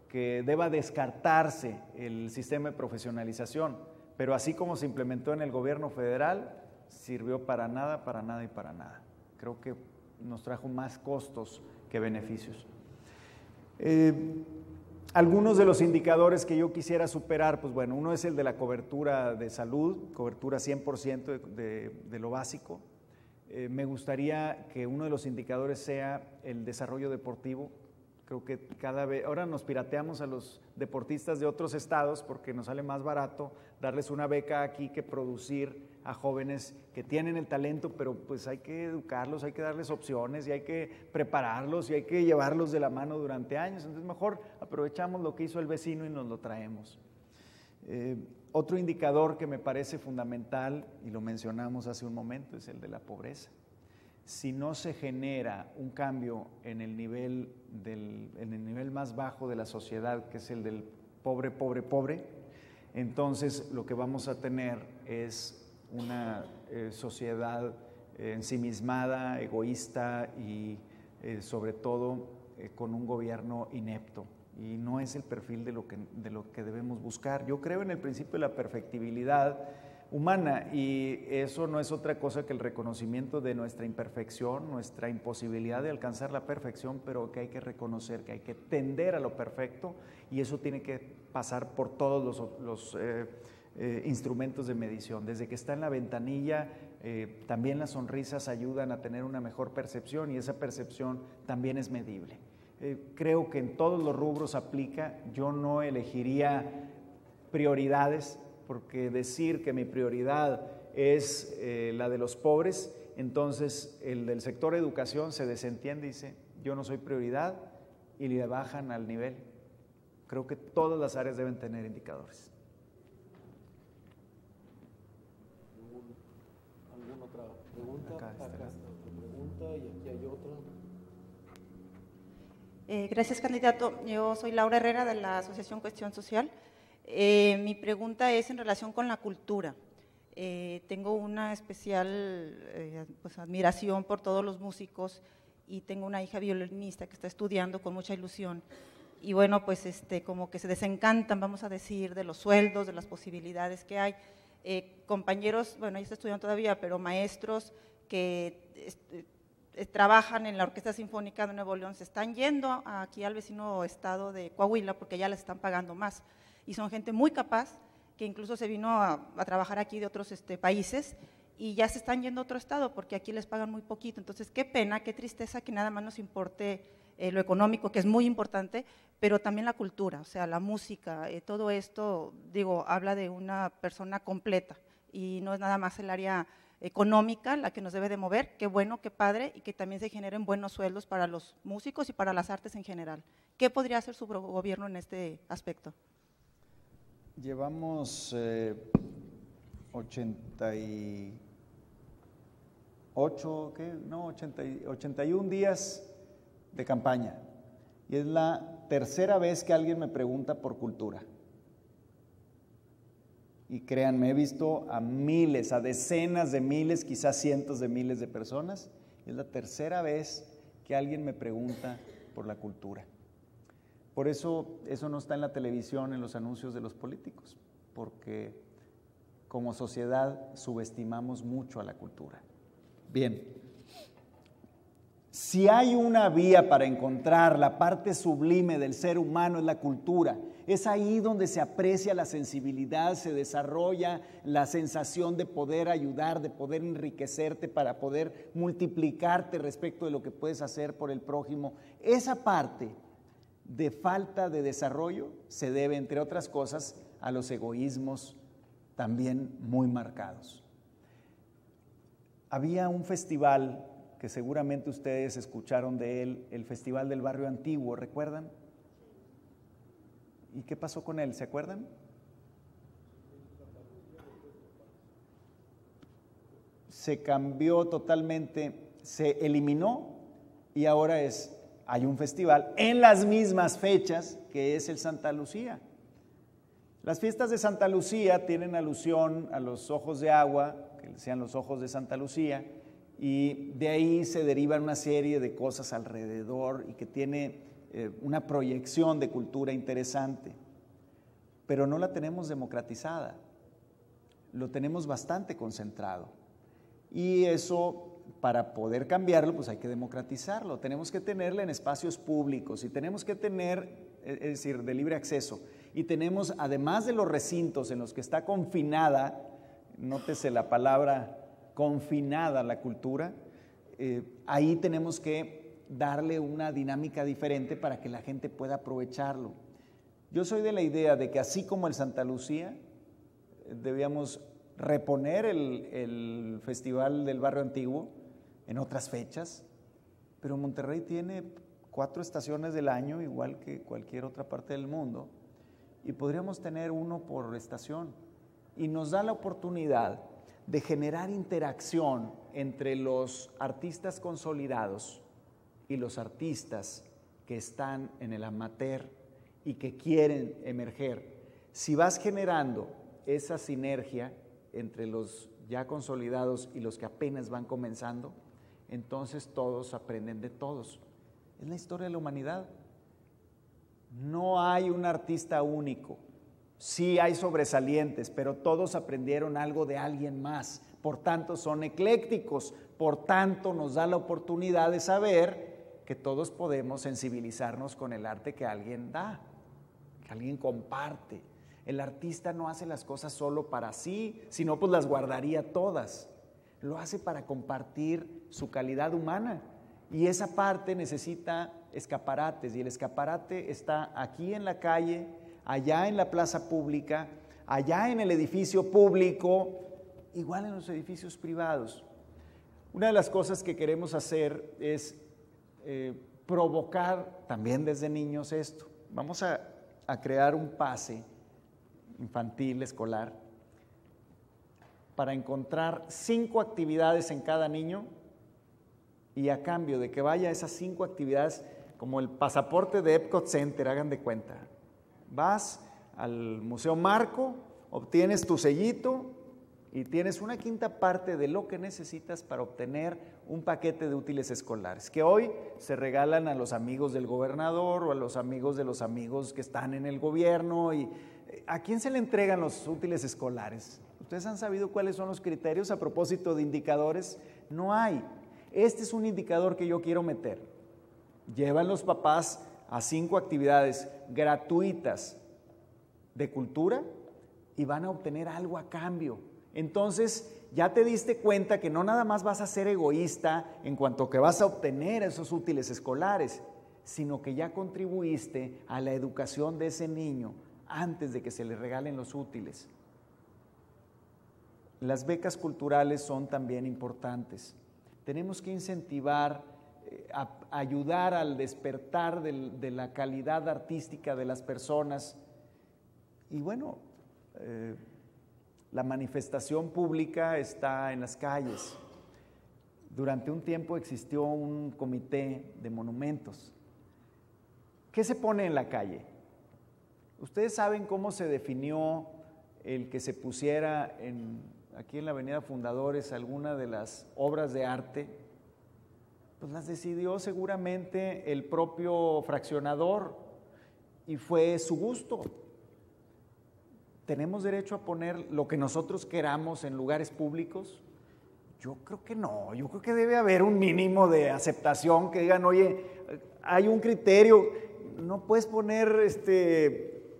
que deba descartarse el sistema de profesionalización, pero así como se implementó en el gobierno federal, sirvió para nada y para nada. Creo que nos trajo más costos que beneficios. Algunos de los indicadores que yo quisiera superar, pues bueno, uno es el de la cobertura de salud, cobertura 100% de lo básico. Me gustaría que uno de los indicadores sea el desarrollo deportivo. Creo que cada vez, ahora nos pirateamos a los deportistas de otros estados porque nos sale más barato darles una beca aquí que producir a jóvenes que tienen el talento, pero pues hay que educarlos, hay que darles opciones y hay que prepararlos y hay que llevarlos de la mano durante años. Entonces mejor aprovechamos lo que hizo el vecino y nos lo traemos. Otro indicador que me parece fundamental, y lo mencionamos hace un momento, es el de la pobreza. Si no se genera un cambio en el nivel más bajo de la sociedad, que es el del pobre, entonces lo que vamos a tener es una sociedad ensimismada, egoísta y sobre todo con un gobierno inepto. Y no es el perfil de lo que debemos buscar. Yo creo en el principio de la perfectibilidad humana y eso no es otra cosa que el reconocimiento de nuestra imperfección, nuestra imposibilidad de alcanzar la perfección, pero que hay que reconocer, que hay que tender a lo perfecto y eso tiene que pasar por todos los instrumentos de medición. Desde que está en la ventanilla, también las sonrisas ayudan a tener una mejor percepción y esa percepción también es medible. Creo que en todos los rubros aplica. Yo no elegiría prioridades, porque decir que mi prioridad es la de los pobres, entonces el del sector educación se desentiende y dice, yo no soy prioridad y le bajan al nivel. Creo que todas las áreas deben tener indicadores. ¿Alguna otra pregunta? Acá está otra pregunta y aquí hay otra. Gracias, candidato. Yo soy Laura Herrera de la Asociación Cuestión Social. Mi pregunta es en relación con la cultura. Tengo una especial pues, admiración por todos los músicos y tengo una hija violinista que está estudiando con mucha ilusión. Y bueno, pues como que se desencantan, vamos a decir, de los sueldos, de las posibilidades que hay. Compañeros, bueno, ellos estudian todavía, pero maestros que trabajan en la Orquesta Sinfónica de Nuevo León se están yendo aquí al vecino estado de Coahuila porque ya les están pagando más. Y son gente muy capaz, que incluso se vino a trabajar aquí de otros países y ya se están yendo a otro estado porque aquí les pagan muy poquito. Entonces, qué pena, qué tristeza que nada más nos importe lo económico, que es muy importante, pero también la cultura, o sea, la música, todo esto, digo, habla de una persona completa y no es nada más el área económica la que nos debe de mover. Qué bueno, qué padre, y que también se generen buenos sueldos para los músicos y para las artes en general. ¿Qué podría hacer su gobierno en este aspecto? Llevamos 81 días de campaña y es la tercera vez que alguien me pregunta por cultura. Y créanme, he visto a miles, a decenas de miles, quizás cientos de miles de personas. Y es la tercera vez que alguien me pregunta por la cultura. Por eso no está en la televisión, en los anuncios de los políticos, porque como sociedad subestimamos mucho a la cultura. Bien, si hay una vía para encontrar la parte sublime del ser humano es la cultura. Es ahí donde se aprecia la sensibilidad, se desarrolla la sensación de poder ayudar, de poder enriquecerte para poder multiplicarte respecto de lo que puedes hacer por el prójimo. Esa parte de falta de desarrollo se debe, entre otras cosas, a los egoísmos también muy marcados. Había un festival que seguramente ustedes escucharon de él, el Festival del Barrio Antiguo, ¿recuerdan? ¿Y qué pasó con él? ¿Se acuerdan? Se cambió totalmente, se eliminó y ahora hay un festival en las mismas fechas que es el Santa Lucía. Las fiestas de Santa Lucía tienen alusión a los ojos de agua, que sean los ojos de Santa Lucía, y de ahí se derivan una serie de cosas alrededor y que tiene una proyección de cultura interesante, pero no la tenemos democratizada, lo tenemos bastante concentrado y eso, para poder cambiarlo, pues hay que democratizarlo, tenemos que tenerlo en espacios públicos y tenemos que tener, es decir, de libre acceso, y tenemos, además de los recintos en los que está confinada, nótese la palabra confinada la cultura, ahí tenemos que darle una dinámica diferente para que la gente pueda aprovecharlo. Yo soy de la idea de que así como el Santa Lucía, debíamos reponer el Festival del Barrio Antiguo en otras fechas, pero Monterrey tiene 4 estaciones del año, igual que cualquier otra parte del mundo, y podríamos tener uno por estación, y nos da la oportunidad de generar interacción entre los artistas consolidados y los artistas que están en el amateur y que quieren emerger. Si vas generando esa sinergia entre los ya consolidados y los que apenas van comenzando, entonces todos aprenden de todos. Es la historia de la humanidad. No hay un artista único. Sí hay sobresalientes, pero todos aprendieron algo de alguien más. Por tanto, son eclécticos. Por tanto, nos da la oportunidad de saber que todos podemos sensibilizarnos con el arte que alguien da, que alguien comparte. El artista no hace las cosas solo para sí, sino pues las guardaría todas. Lo hace para compartir su calidad humana. Y esa parte necesita escaparates, y el escaparate está aquí en la calle, allá en la plaza pública, allá en el edificio público, igual en los edificios privados. Una de las cosas que queremos hacer es provocar también desde niños esto. Vamos a crear un pase infantil, escolar, para encontrar 5 actividades en cada niño, y a cambio de que vaya a esas 5 actividades, como el pasaporte de Epcot Center, hagan de cuenta. Vas al Museo Marco, obtienes tu sellito y tienes una quinta parte de lo que necesitas para obtener un paquete de útiles escolares, que hoy se regalan a los amigos del gobernador o a los amigos que están en el gobierno. Y ¿a quién se le entregan los útiles escolares? ¿Ustedes han sabido cuáles son los criterios a propósito de indicadores? No hay. Este es un indicador que yo quiero meter. Llevan los papás a 5 actividades gratuitas de cultura y van a obtener algo a cambio. Entonces, ya te diste cuenta que no nada más vas a ser egoísta en cuanto que vas a obtener esos útiles escolares, sino que ya contribuiste a la educación de ese niño antes de que se le regalen los útiles. Las becas culturales son también importantes. Tenemos que incentivar, ayudar al despertar de la calidad artística de las personas. Y bueno, la manifestación pública está en las calles. Durante un tiempo existió un comité de monumentos. ¿Qué se pone en la calle? ¿Ustedes saben cómo se definió el que se pusiera aquí en la Avenida Fundadores alguna de las obras de arte? Pues las decidió seguramente el propio fraccionador y fue su gusto. ¿Tenemos derecho a poner lo que nosotros queramos en lugares públicos? Yo creo que no, yo creo que debe haber un mínimo de aceptación, que digan, oye, hay un criterio, no puedes poner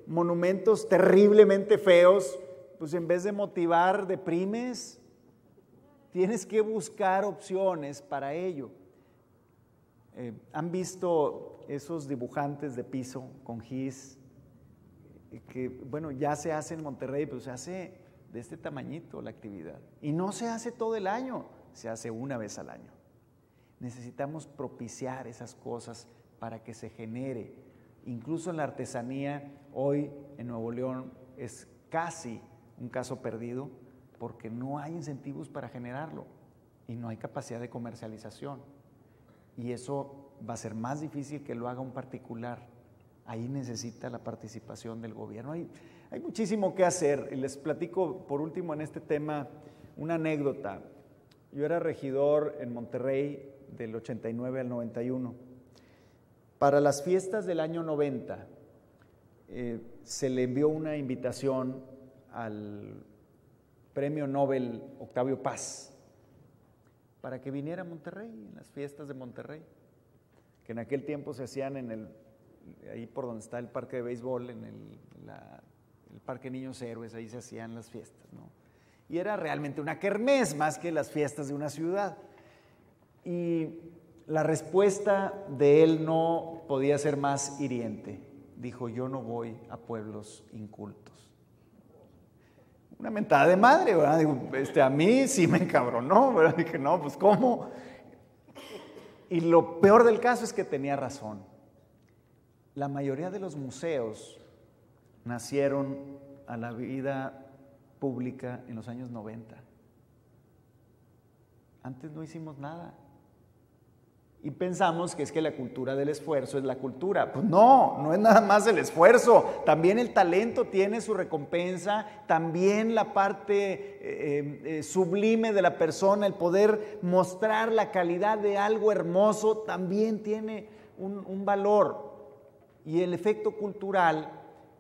monumentos terriblemente feos, pues en vez de motivar, deprimes. Tienes que buscar opciones para ello. ¿Han visto esos dibujantes de piso con gis? Que bueno, ya se hace en Monterrey, pero se hace de este tamañito la actividad. Y no se hace todo el año, se hace una vez al año. Necesitamos propiciar esas cosas para que se genere. Incluso en la artesanía, hoy en Nuevo León es casi un caso perdido porque no hay incentivos para generarlo y no hay capacidad de comercialización. Y eso va a ser más difícil que lo haga un particular. Ahí necesita la participación del gobierno. Hay muchísimo que hacer. Y les platico por último en este tema una anécdota. Yo era regidor en Monterrey del 89 al 91. Para las fiestas del año 90 se le envió una invitación al Premio Nobel Octavio Paz para que viniera a Monterrey, en las fiestas de Monterrey, que en aquel tiempo se hacían ahí por donde está el parque de béisbol, en el Parque Niños Héroes, ahí se hacían las fiestas, ¿no? Y era realmente una kermés más que las fiestas de una ciudad. Y la respuesta de él no podía ser más hiriente. Dijo, yo no voy a pueblos incultos. Una mentada de madre, ¿verdad? Digo, a mí sí me encabronó, ¿verdad? Dije, no, pues ¿cómo? Y lo peor del caso es que tenía razón. La mayoría de los museos nacieron a la vida pública en los años 90. Antes no hicimos nada. Y pensamos que es que la cultura del esfuerzo es la cultura. Pues no es nada más el esfuerzo. También el talento tiene su recompensa, también la parte sublime de la persona, el poder mostrar la calidad de algo hermoso, también tiene un valor. Y el efecto cultural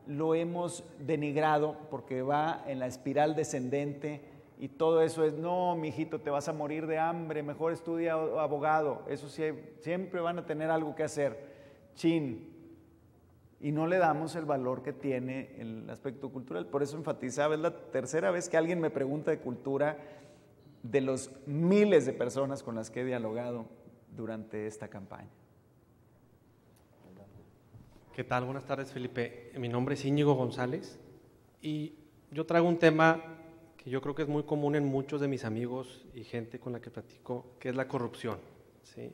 lo hemos denigrado porque va en la espiral descendente y todo eso es, no, mijito, te vas a morir de hambre, mejor estudia abogado. Eso sí, siempre van a tener algo que hacer. Chin. Y no le damos el valor que tiene el aspecto cultural. Por eso enfatizaba, es la tercera vez que alguien me pregunta de cultura de los miles de personas con las que he dialogado durante esta campaña. ¿Qué tal? Buenas tardes, Felipe. Mi nombre es Íñigo González y yo traigo un tema que yo creo que es muy común en muchos de mis amigos y gente con la que platico, que es la corrupción, ¿sí?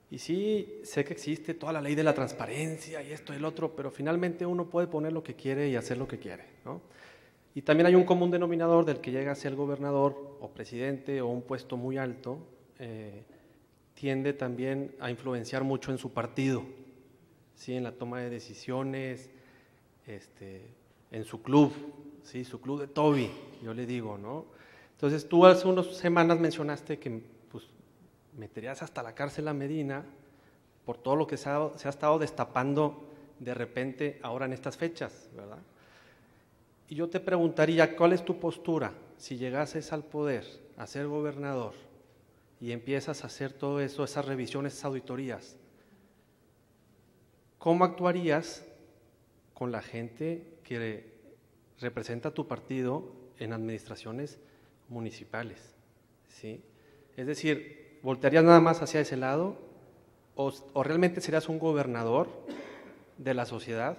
Y sí, sé que existe toda la ley de la transparencia y esto y el otro, pero finalmente uno puede poner lo que quiere y hacer lo que quiere, ¿no? Y también hay un común denominador del que llega a ser gobernador o presidente o un puesto muy alto, tiende también a influenciar mucho en su partido, ¿sí? En la toma de decisiones, en su club, ¿sí? Su club de Toby, yo le digo, ¿no? Entonces tú hace unas semanas mencionaste que pues, meterías hasta la cárcel a Medina por todo lo que se ha estado destapando de repente ahora en estas fechas, ¿verdad? Y yo te preguntaría, ¿cuál es tu postura si llegases al poder, a ser gobernador y empiezas a hacer todo eso, esas revisiones, esas auditorías? ¿Cómo actuarías con la gente que representa tu partido en administraciones municipales? ¿Sí? Es decir, ¿voltearías nada más hacia ese lado o realmente serías un gobernador de la sociedad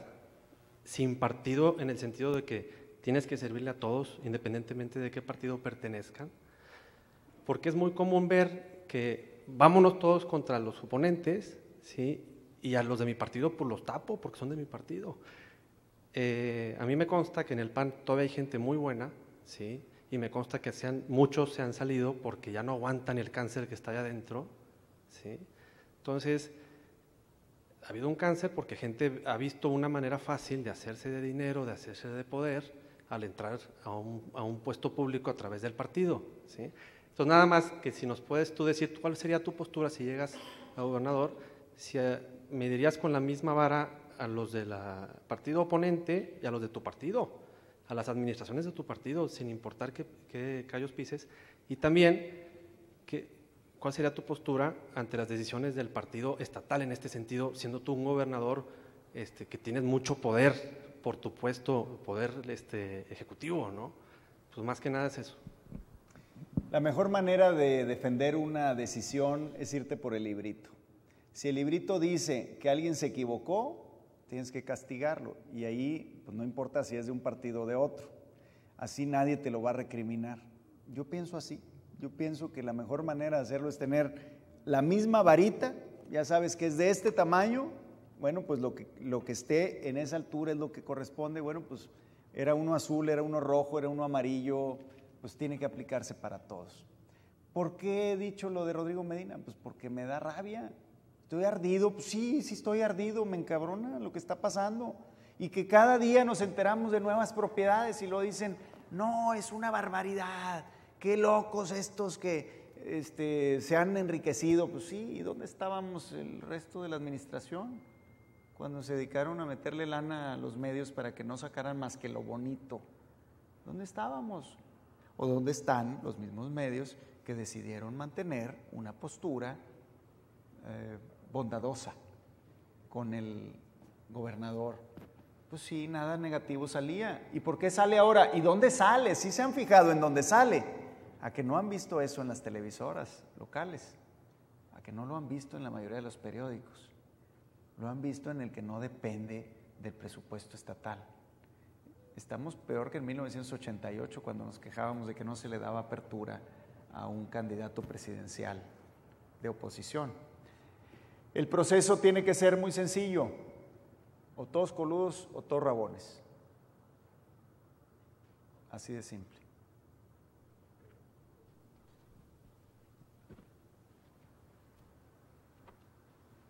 sin partido en el sentido de que tienes que servirle a todos independientemente de qué partido pertenezcan? Porque es muy común ver que vámonos todos contra los oponentes, ¿sí? Y a los de mi partido pues los tapo porque son de mi partido. A mí me consta que en el PAN todavía hay gente muy buena, ¿sí? Y me consta que muchos se han salido porque ya no aguantan el cáncer que está allá adentro, ¿sí? Entonces, ha habido un cáncer porque gente ha visto una manera fácil de hacerse de dinero, de hacerse de poder, al entrar a un puesto público a través del partido, ¿sí? Entonces, nada más que si nos puedes tú decir cuál sería tu postura si llegas a gobernador, si medirías con la misma vara a los del partido oponente y a los de tu partido, a las administraciones de tu partido, sin importar qué callos pises, y también cuál sería tu postura ante las decisiones del partido estatal en este sentido, siendo tú un gobernador que tienes mucho poder por tu puesto, poder ejecutivo, ¿no? Pues más que nada es eso. La mejor manera de defender una decisión es irte por el librito. Si el librito dice que alguien se equivocó, tienes que castigarlo, y ahí pues no importa si es de un partido o de otro, así nadie te lo va a recriminar. Yo pienso así, yo pienso que la mejor manera de hacerlo es tener la misma varita, ya sabes que es de este tamaño, bueno, pues lo que esté en esa altura es lo que corresponde. Bueno, pues era uno azul, era uno rojo, era uno amarillo, pues tiene que aplicarse para todos. ¿Por qué he dicho lo de Rodrigo Medina? Pues porque me da rabia. ¿Estoy ardido? Pues sí estoy ardido, me encabrona lo que está pasando. Y que cada día nos enteramos de nuevas propiedades y lo dicen, no, es una barbaridad, qué locos estos que se han enriquecido. Pues sí, ¿y dónde estábamos el resto de la administración? Cuando se dedicaron a meterle lana a los medios para que no sacaran más que lo bonito. ¿Dónde estábamos? ¿O dónde están los mismos medios que decidieron mantener una postura bondadosa con el gobernador? Pues sí, nada negativo salía. ¿Y por qué sale ahora? ¿Y dónde sale? ¿Sí se han fijado en dónde sale? ¿A que no han visto eso en las televisoras locales? ¿A que no lo han visto en la mayoría de los periódicos? Lo han visto en el que no depende del presupuesto estatal. Estamos peor que en 1988, cuando nos quejábamos de que no se le daba apertura a un candidato presidencial de oposición. El proceso tiene que ser muy sencillo, o todos coludos o todos rabones. Así de simple.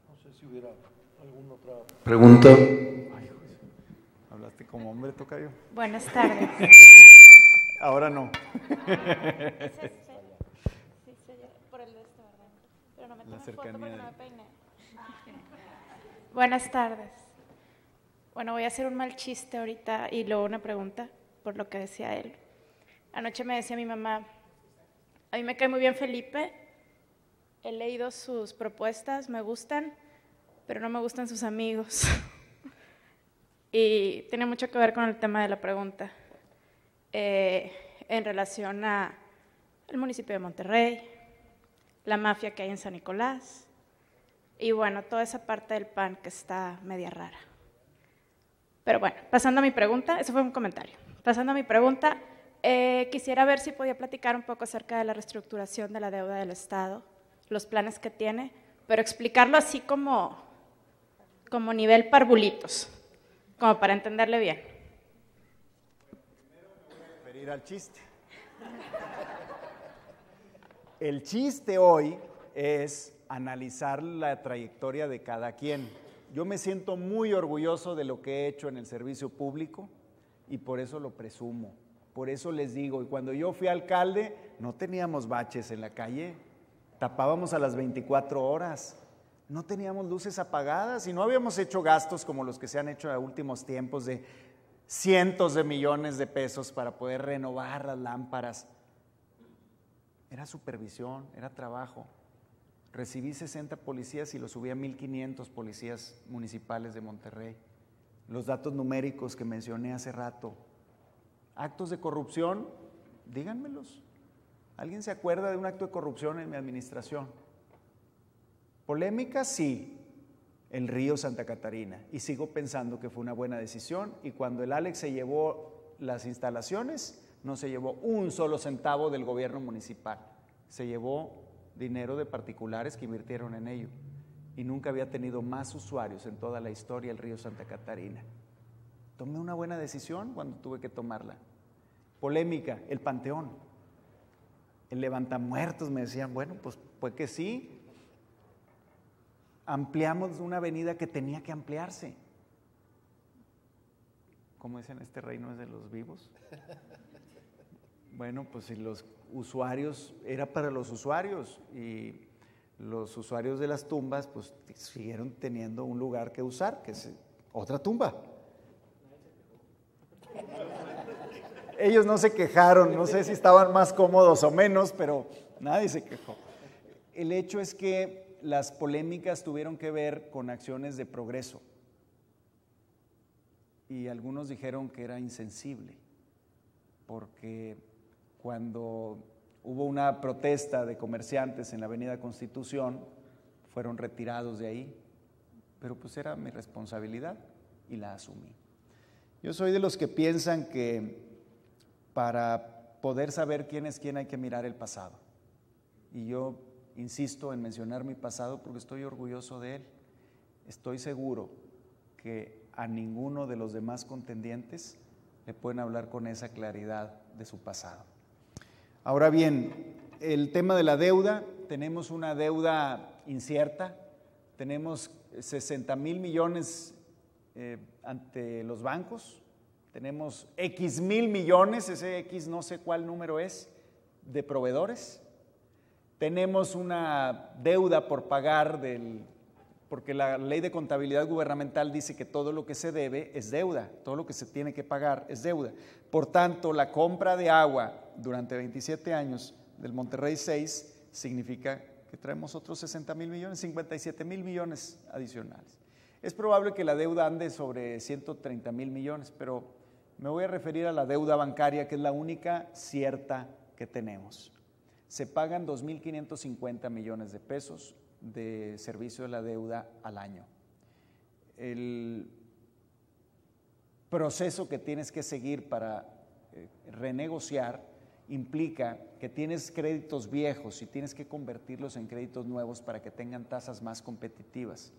No sé si hubiera alguna otra pregunta. Ay, hablaste como hombre, tocayo. Buenas tardes. Ahora no. Sí, por el de esto, ¿verdad? Pero no me La tomo foto cercanía porque de- no me peiné. Buenas tardes. Bueno, voy a hacer un mal chiste ahorita y luego una pregunta por lo que decía él. Anoche me decía mi mamá, a mí me cae muy bien Felipe, he leído sus propuestas, me gustan, pero no me gustan sus amigos. Y tiene mucho que ver con el tema de la pregunta, en relación al municipio de Monterrey, la mafia que hay en San Nicolás, y bueno, toda esa parte del PAN que está media rara. Pero bueno, pasando a mi pregunta, eso fue un comentario. Pasando a mi pregunta, quisiera ver si podía platicar un poco acerca de la reestructuración de la deuda del Estado, los planes que tiene, pero explicarlo así como nivel parvulitos, como para entenderle bien. Primero me voy a referir al chiste. El chiste hoy es analizar la trayectoria de cada quien. Yo me siento muy orgulloso de lo que he hecho en el servicio público y por eso lo presumo. Por eso les digo, y cuando yo fui alcalde no teníamos baches en la calle, tapábamos a las 24 horas, no teníamos luces apagadas y no habíamos hecho gastos como los que se han hecho en últimos tiempos de cientos de millones de pesos para poder renovar las lámparas. Era supervisión, era trabajo. Recibí 60 policías y los subí a 1,500 policías municipales de Monterrey. Los datos numéricos que mencioné hace rato. Actos de corrupción, díganmelos. ¿Alguien se acuerda de un acto de corrupción en mi administración? Polémica, sí, el río Santa Catarina. Y sigo pensando que fue una buena decisión. Y cuando el Alex se llevó las instalaciones, no se llevó un solo centavo del gobierno municipal. Se llevó dinero de particulares que invirtieron en ello. Y nunca había tenido más usuarios en toda la historia el río Santa Catarina. Tomé una buena decisión cuando tuve que tomarla. Polémica, el Panteón. El levantamuertos, me decían, bueno, pues que sí. Ampliamos una avenida que tenía que ampliarse. ¿Cómo dicen? Este reino es de los vivos. Bueno, pues si los usuarios, era para los usuarios y los usuarios de las tumbas pues siguieron teniendo un lugar que usar, que es otra tumba. Ellos no se quejaron, no sé si estaban más cómodos o menos, pero nadie se quejó. El hecho es que las polémicas tuvieron que ver con acciones de progreso y algunos dijeron que era insensible, porque cuando hubo una protesta de comerciantes en la Avenida Constitución, fueron retirados de ahí, pero pues era mi responsabilidad y la asumí. Yo soy de los que piensan que para poder saber quién es quién hay que mirar el pasado, y yo insisto en mencionar mi pasado porque estoy orgulloso de él. Estoy seguro que a ninguno de los demás contendientes le pueden hablar con esa claridad de su pasado. Ahora bien, el tema de la deuda, tenemos una deuda incierta, tenemos 60,000 millones ante los bancos, tenemos X mil millones, ese X no sé cuál número es, de proveedores. Tenemos una deuda por pagar porque la ley de contabilidad gubernamental dice que todo lo que se debe es deuda, todo lo que se tiene que pagar es deuda. Por tanto, la compra de agua durante 27 años del Monterrey 6 significa que traemos otros 60,000 millones, 57,000 millones adicionales. Es probable que la deuda ande sobre 130,000 millones, pero me voy a referir a la deuda bancaria, que es la única cierta que tenemos. Se pagan 2,550 millones de pesos de servicio de la deuda al año. El proceso que tienes que seguir para renegociar implica que tienes créditos viejos y tienes que convertirlos en créditos nuevos para que tengan tasas más competitivas.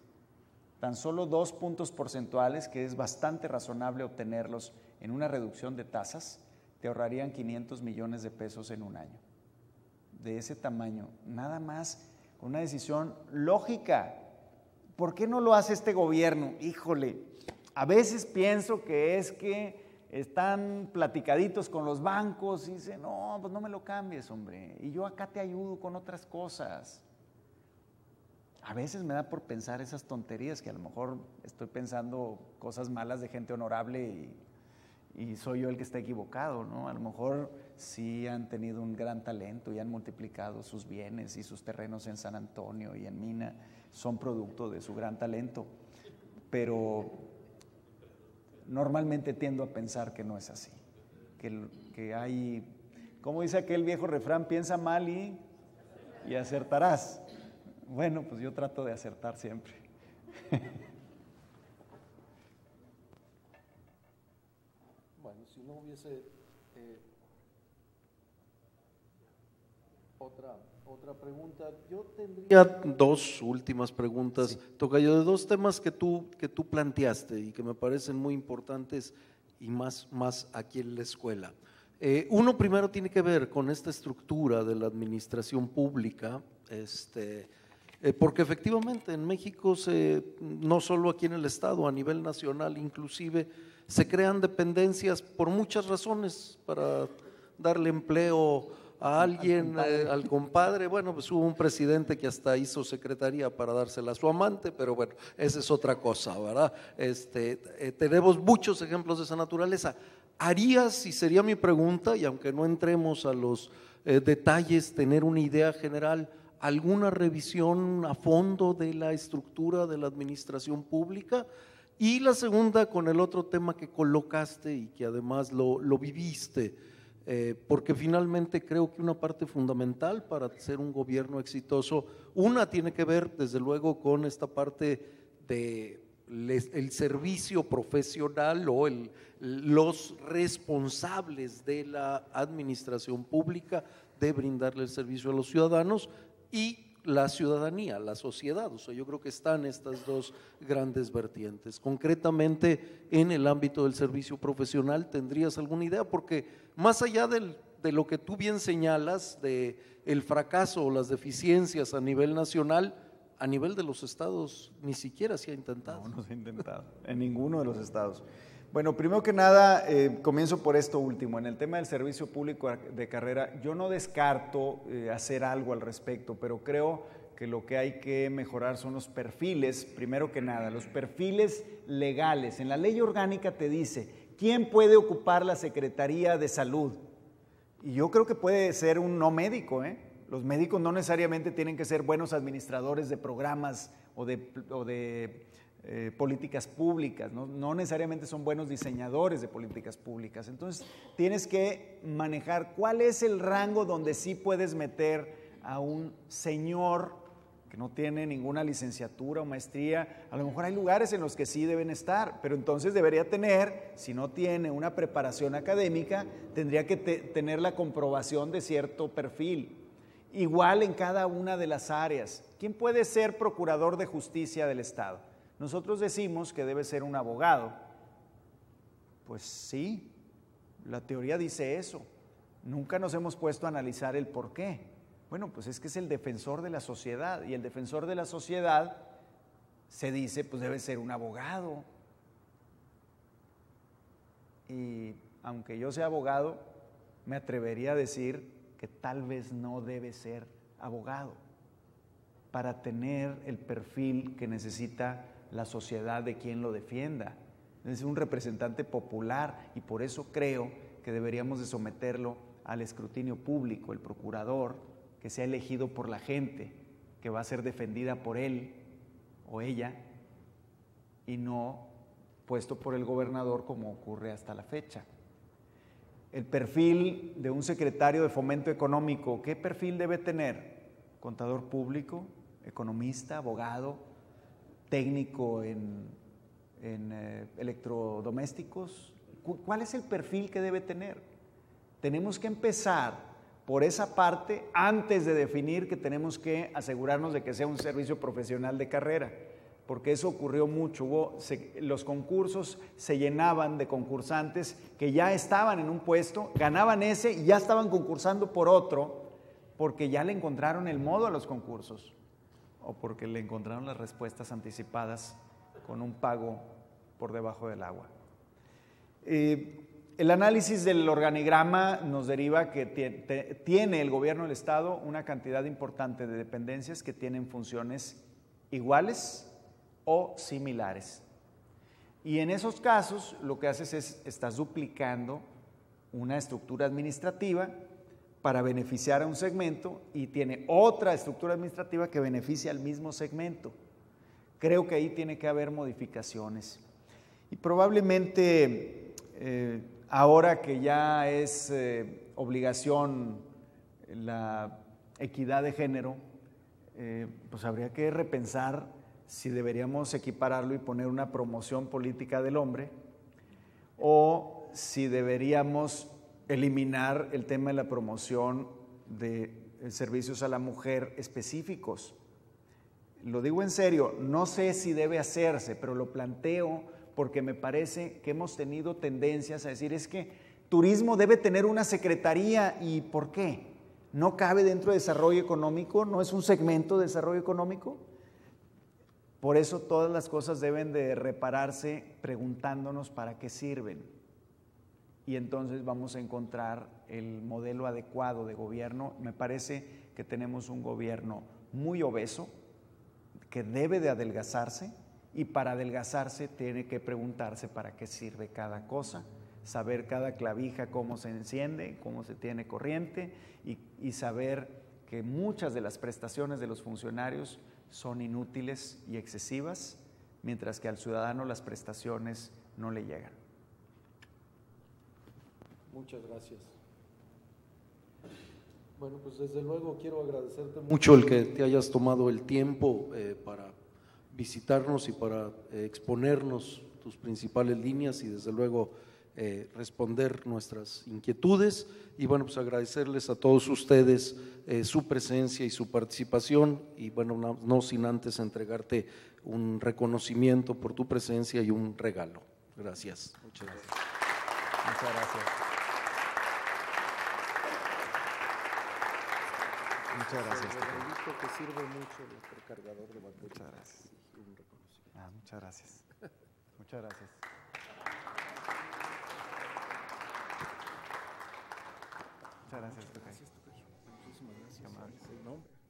Tan solo 2 puntos porcentuales, que es bastante razonable obtenerlos en una reducción de tasas, te ahorrarían 500 millones de pesos en un año. De ese tamaño, nada más con una decisión lógica. ¿Por qué no lo hace este gobierno? Híjole, a veces pienso que es que están platicaditos con los bancos y dicen, no, pues no me lo cambies, hombre, y yo acá te ayudo con otras cosas. A veces me da por pensar esas tonterías, que a lo mejor estoy pensando cosas malas de gente honorable y soy yo el que está equivocado, ¿no? A lo mejor sí han tenido un gran talento y han multiplicado sus bienes y sus terrenos en San Antonio y en Mina, son producto de su gran talento, pero normalmente tiendo a pensar que no es así, que hay, como dice aquel viejo refrán, piensa mal y acertarás. Bueno, pues yo trato de acertar siempre. Bueno, si no hubiese otra pregunta, yo tendría dos últimas preguntas, sí. Tocayo, de dos temas que tú planteaste y que me parecen muy importantes y más aquí en la escuela. Uno primero tiene que ver con esta estructura de la administración pública, porque efectivamente en México, no solo aquí en el Estado, a nivel nacional inclusive, se crean dependencias por muchas razones, para darle empleo a alguien, al compadre. Bueno, pues hubo un presidente que hasta hizo secretaría para dársela a su amante, pero bueno, esa es otra cosa, ¿verdad? Tenemos muchos ejemplos de esa naturaleza. ¿Harías, y sería mi pregunta, y aunque no entremos a los detalles, tener una idea general, alguna revisión a fondo de la estructura de la administración pública? Y la segunda, con el otro tema que colocaste y que además lo viviste, porque finalmente creo que una parte fundamental para ser un gobierno exitoso, una tiene que ver desde luego con esta parte de el servicio profesional o los responsables de la administración pública de brindarle el servicio a los ciudadanos, y la ciudadanía, la sociedad. O sea, yo creo que están estas dos grandes vertientes. Concretamente, en el ámbito del servicio profesional, ¿tendrías alguna idea? Porque más allá de lo que tú bien señalas, de el fracaso o las deficiencias a nivel nacional, a nivel de los estados ni siquiera se ha intentado. No se ha intentado, en ninguno de los estados. Bueno, primero que nada, comienzo por esto último. En el tema del servicio público de carrera, yo no descarto hacer algo al respecto, pero creo que lo que hay que mejorar son los perfiles, primero que nada, los perfiles legales. En la ley orgánica te dice, ¿quién puede ocupar la Secretaría de Salud? Y yo creo que puede ser un no médico, Los médicos no necesariamente tienen que ser buenos administradores de programas o de políticas públicas, no necesariamente son buenos diseñadores de políticas públicas. Entonces tienes que manejar cuál es el rango donde sí puedes meter a un señor que no tiene ninguna licenciatura o maestría. A lo mejor hay lugares en los que sí deben estar, pero entonces debería tener, si no tiene una preparación académica, tendría que tener la comprobación de cierto perfil. Igual en cada una de las áreas. ¿Quién puede ser procurador de justicia del Estado? Nosotros decimos que debe ser un abogado. Pues sí, la teoría dice eso. Nunca nos hemos puesto a analizar el por qué. Bueno, pues es que es el defensor de la sociedad, y el defensor de la sociedad se dice, pues debe ser un abogado. Y aunque yo sea abogado, me atrevería a decir que tal vez no debe ser abogado para tener el perfil que necesita la sociedad de quien lo defienda. Es un representante popular, y por eso creo que deberíamos de someterlo al escrutinio público, el procurador, que sea elegido por la gente, que va a ser defendida por él o ella, y no puesto por el gobernador como ocurre hasta la fecha. El perfil de un secretario de Fomento Económico, ¿qué perfil debe tener? Contador público, economista, abogado, técnico en electrodomésticos. ¿Cuál es el perfil que debe tener? Tenemos que empezar por esa parte antes de definir que tenemos que asegurarnos de que sea un servicio profesional de carrera, porque eso ocurrió mucho. Los concursos se llenaban de concursantes que ya estaban en un puesto, ganaban ese y ya estaban concursando por otro, porque ya le encontraron el modo a los concursos, o porque le encontraron las respuestas anticipadas con un pago por debajo del agua. El análisis del organigrama nos deriva que tiene el gobierno del Estado una cantidad importante de dependencias que tienen funciones iguales o similares. Y en esos casos lo que haces es, estás duplicando una estructura administrativa para beneficiar a un segmento, y tiene otra estructura administrativa que beneficia al mismo segmento. Creo que ahí tiene que haber modificaciones. Y probablemente ahora que ya es obligación la equidad de género, pues habría que repensar si deberíamos equipararlo y poner una promoción política del hombre, o si deberíamos eliminar el tema de la promoción de servicios a la mujer específicos. Lo digo en serio, no sé si debe hacerse, pero lo planteo porque me parece que hemos tenido tendencias a decir, es que turismo debe tener una secretaría. ¿Y por qué? ¿No cabe dentro de desarrollo económico? ¿No es un segmento de desarrollo económico? Por eso todas las cosas deben de repararse preguntándonos para qué sirven. Y entonces vamos a encontrar el modelo adecuado de gobierno. Me parece que tenemos un gobierno muy obeso, que debe de adelgazarse, y para adelgazarse tiene que preguntarse para qué sirve cada cosa, saber cada clavija cómo se enciende, cómo se tiene corriente, y saber que muchas de las prestaciones de los funcionarios son inútiles y excesivas, mientras que al ciudadano las prestaciones no le llegan. Muchas gracias. Bueno, pues desde luego quiero agradecerte mucho el que te hayas tomado el tiempo para visitarnos y para exponernos tus principales líneas y desde luego responder nuestras inquietudes. Y bueno, pues agradecerles a todos ustedes su presencia y su participación, y bueno, no sin antes entregarte un reconocimiento por tu presencia y un regalo. Gracias. Muchas gracias. Muchas gracias. Muchas gracias. He visto que sirve mucho el recargador de batería. Muchas gracias. Muchas gracias. Muchas gracias. Muchas gracias, Tocayo. Muchísimas gracias.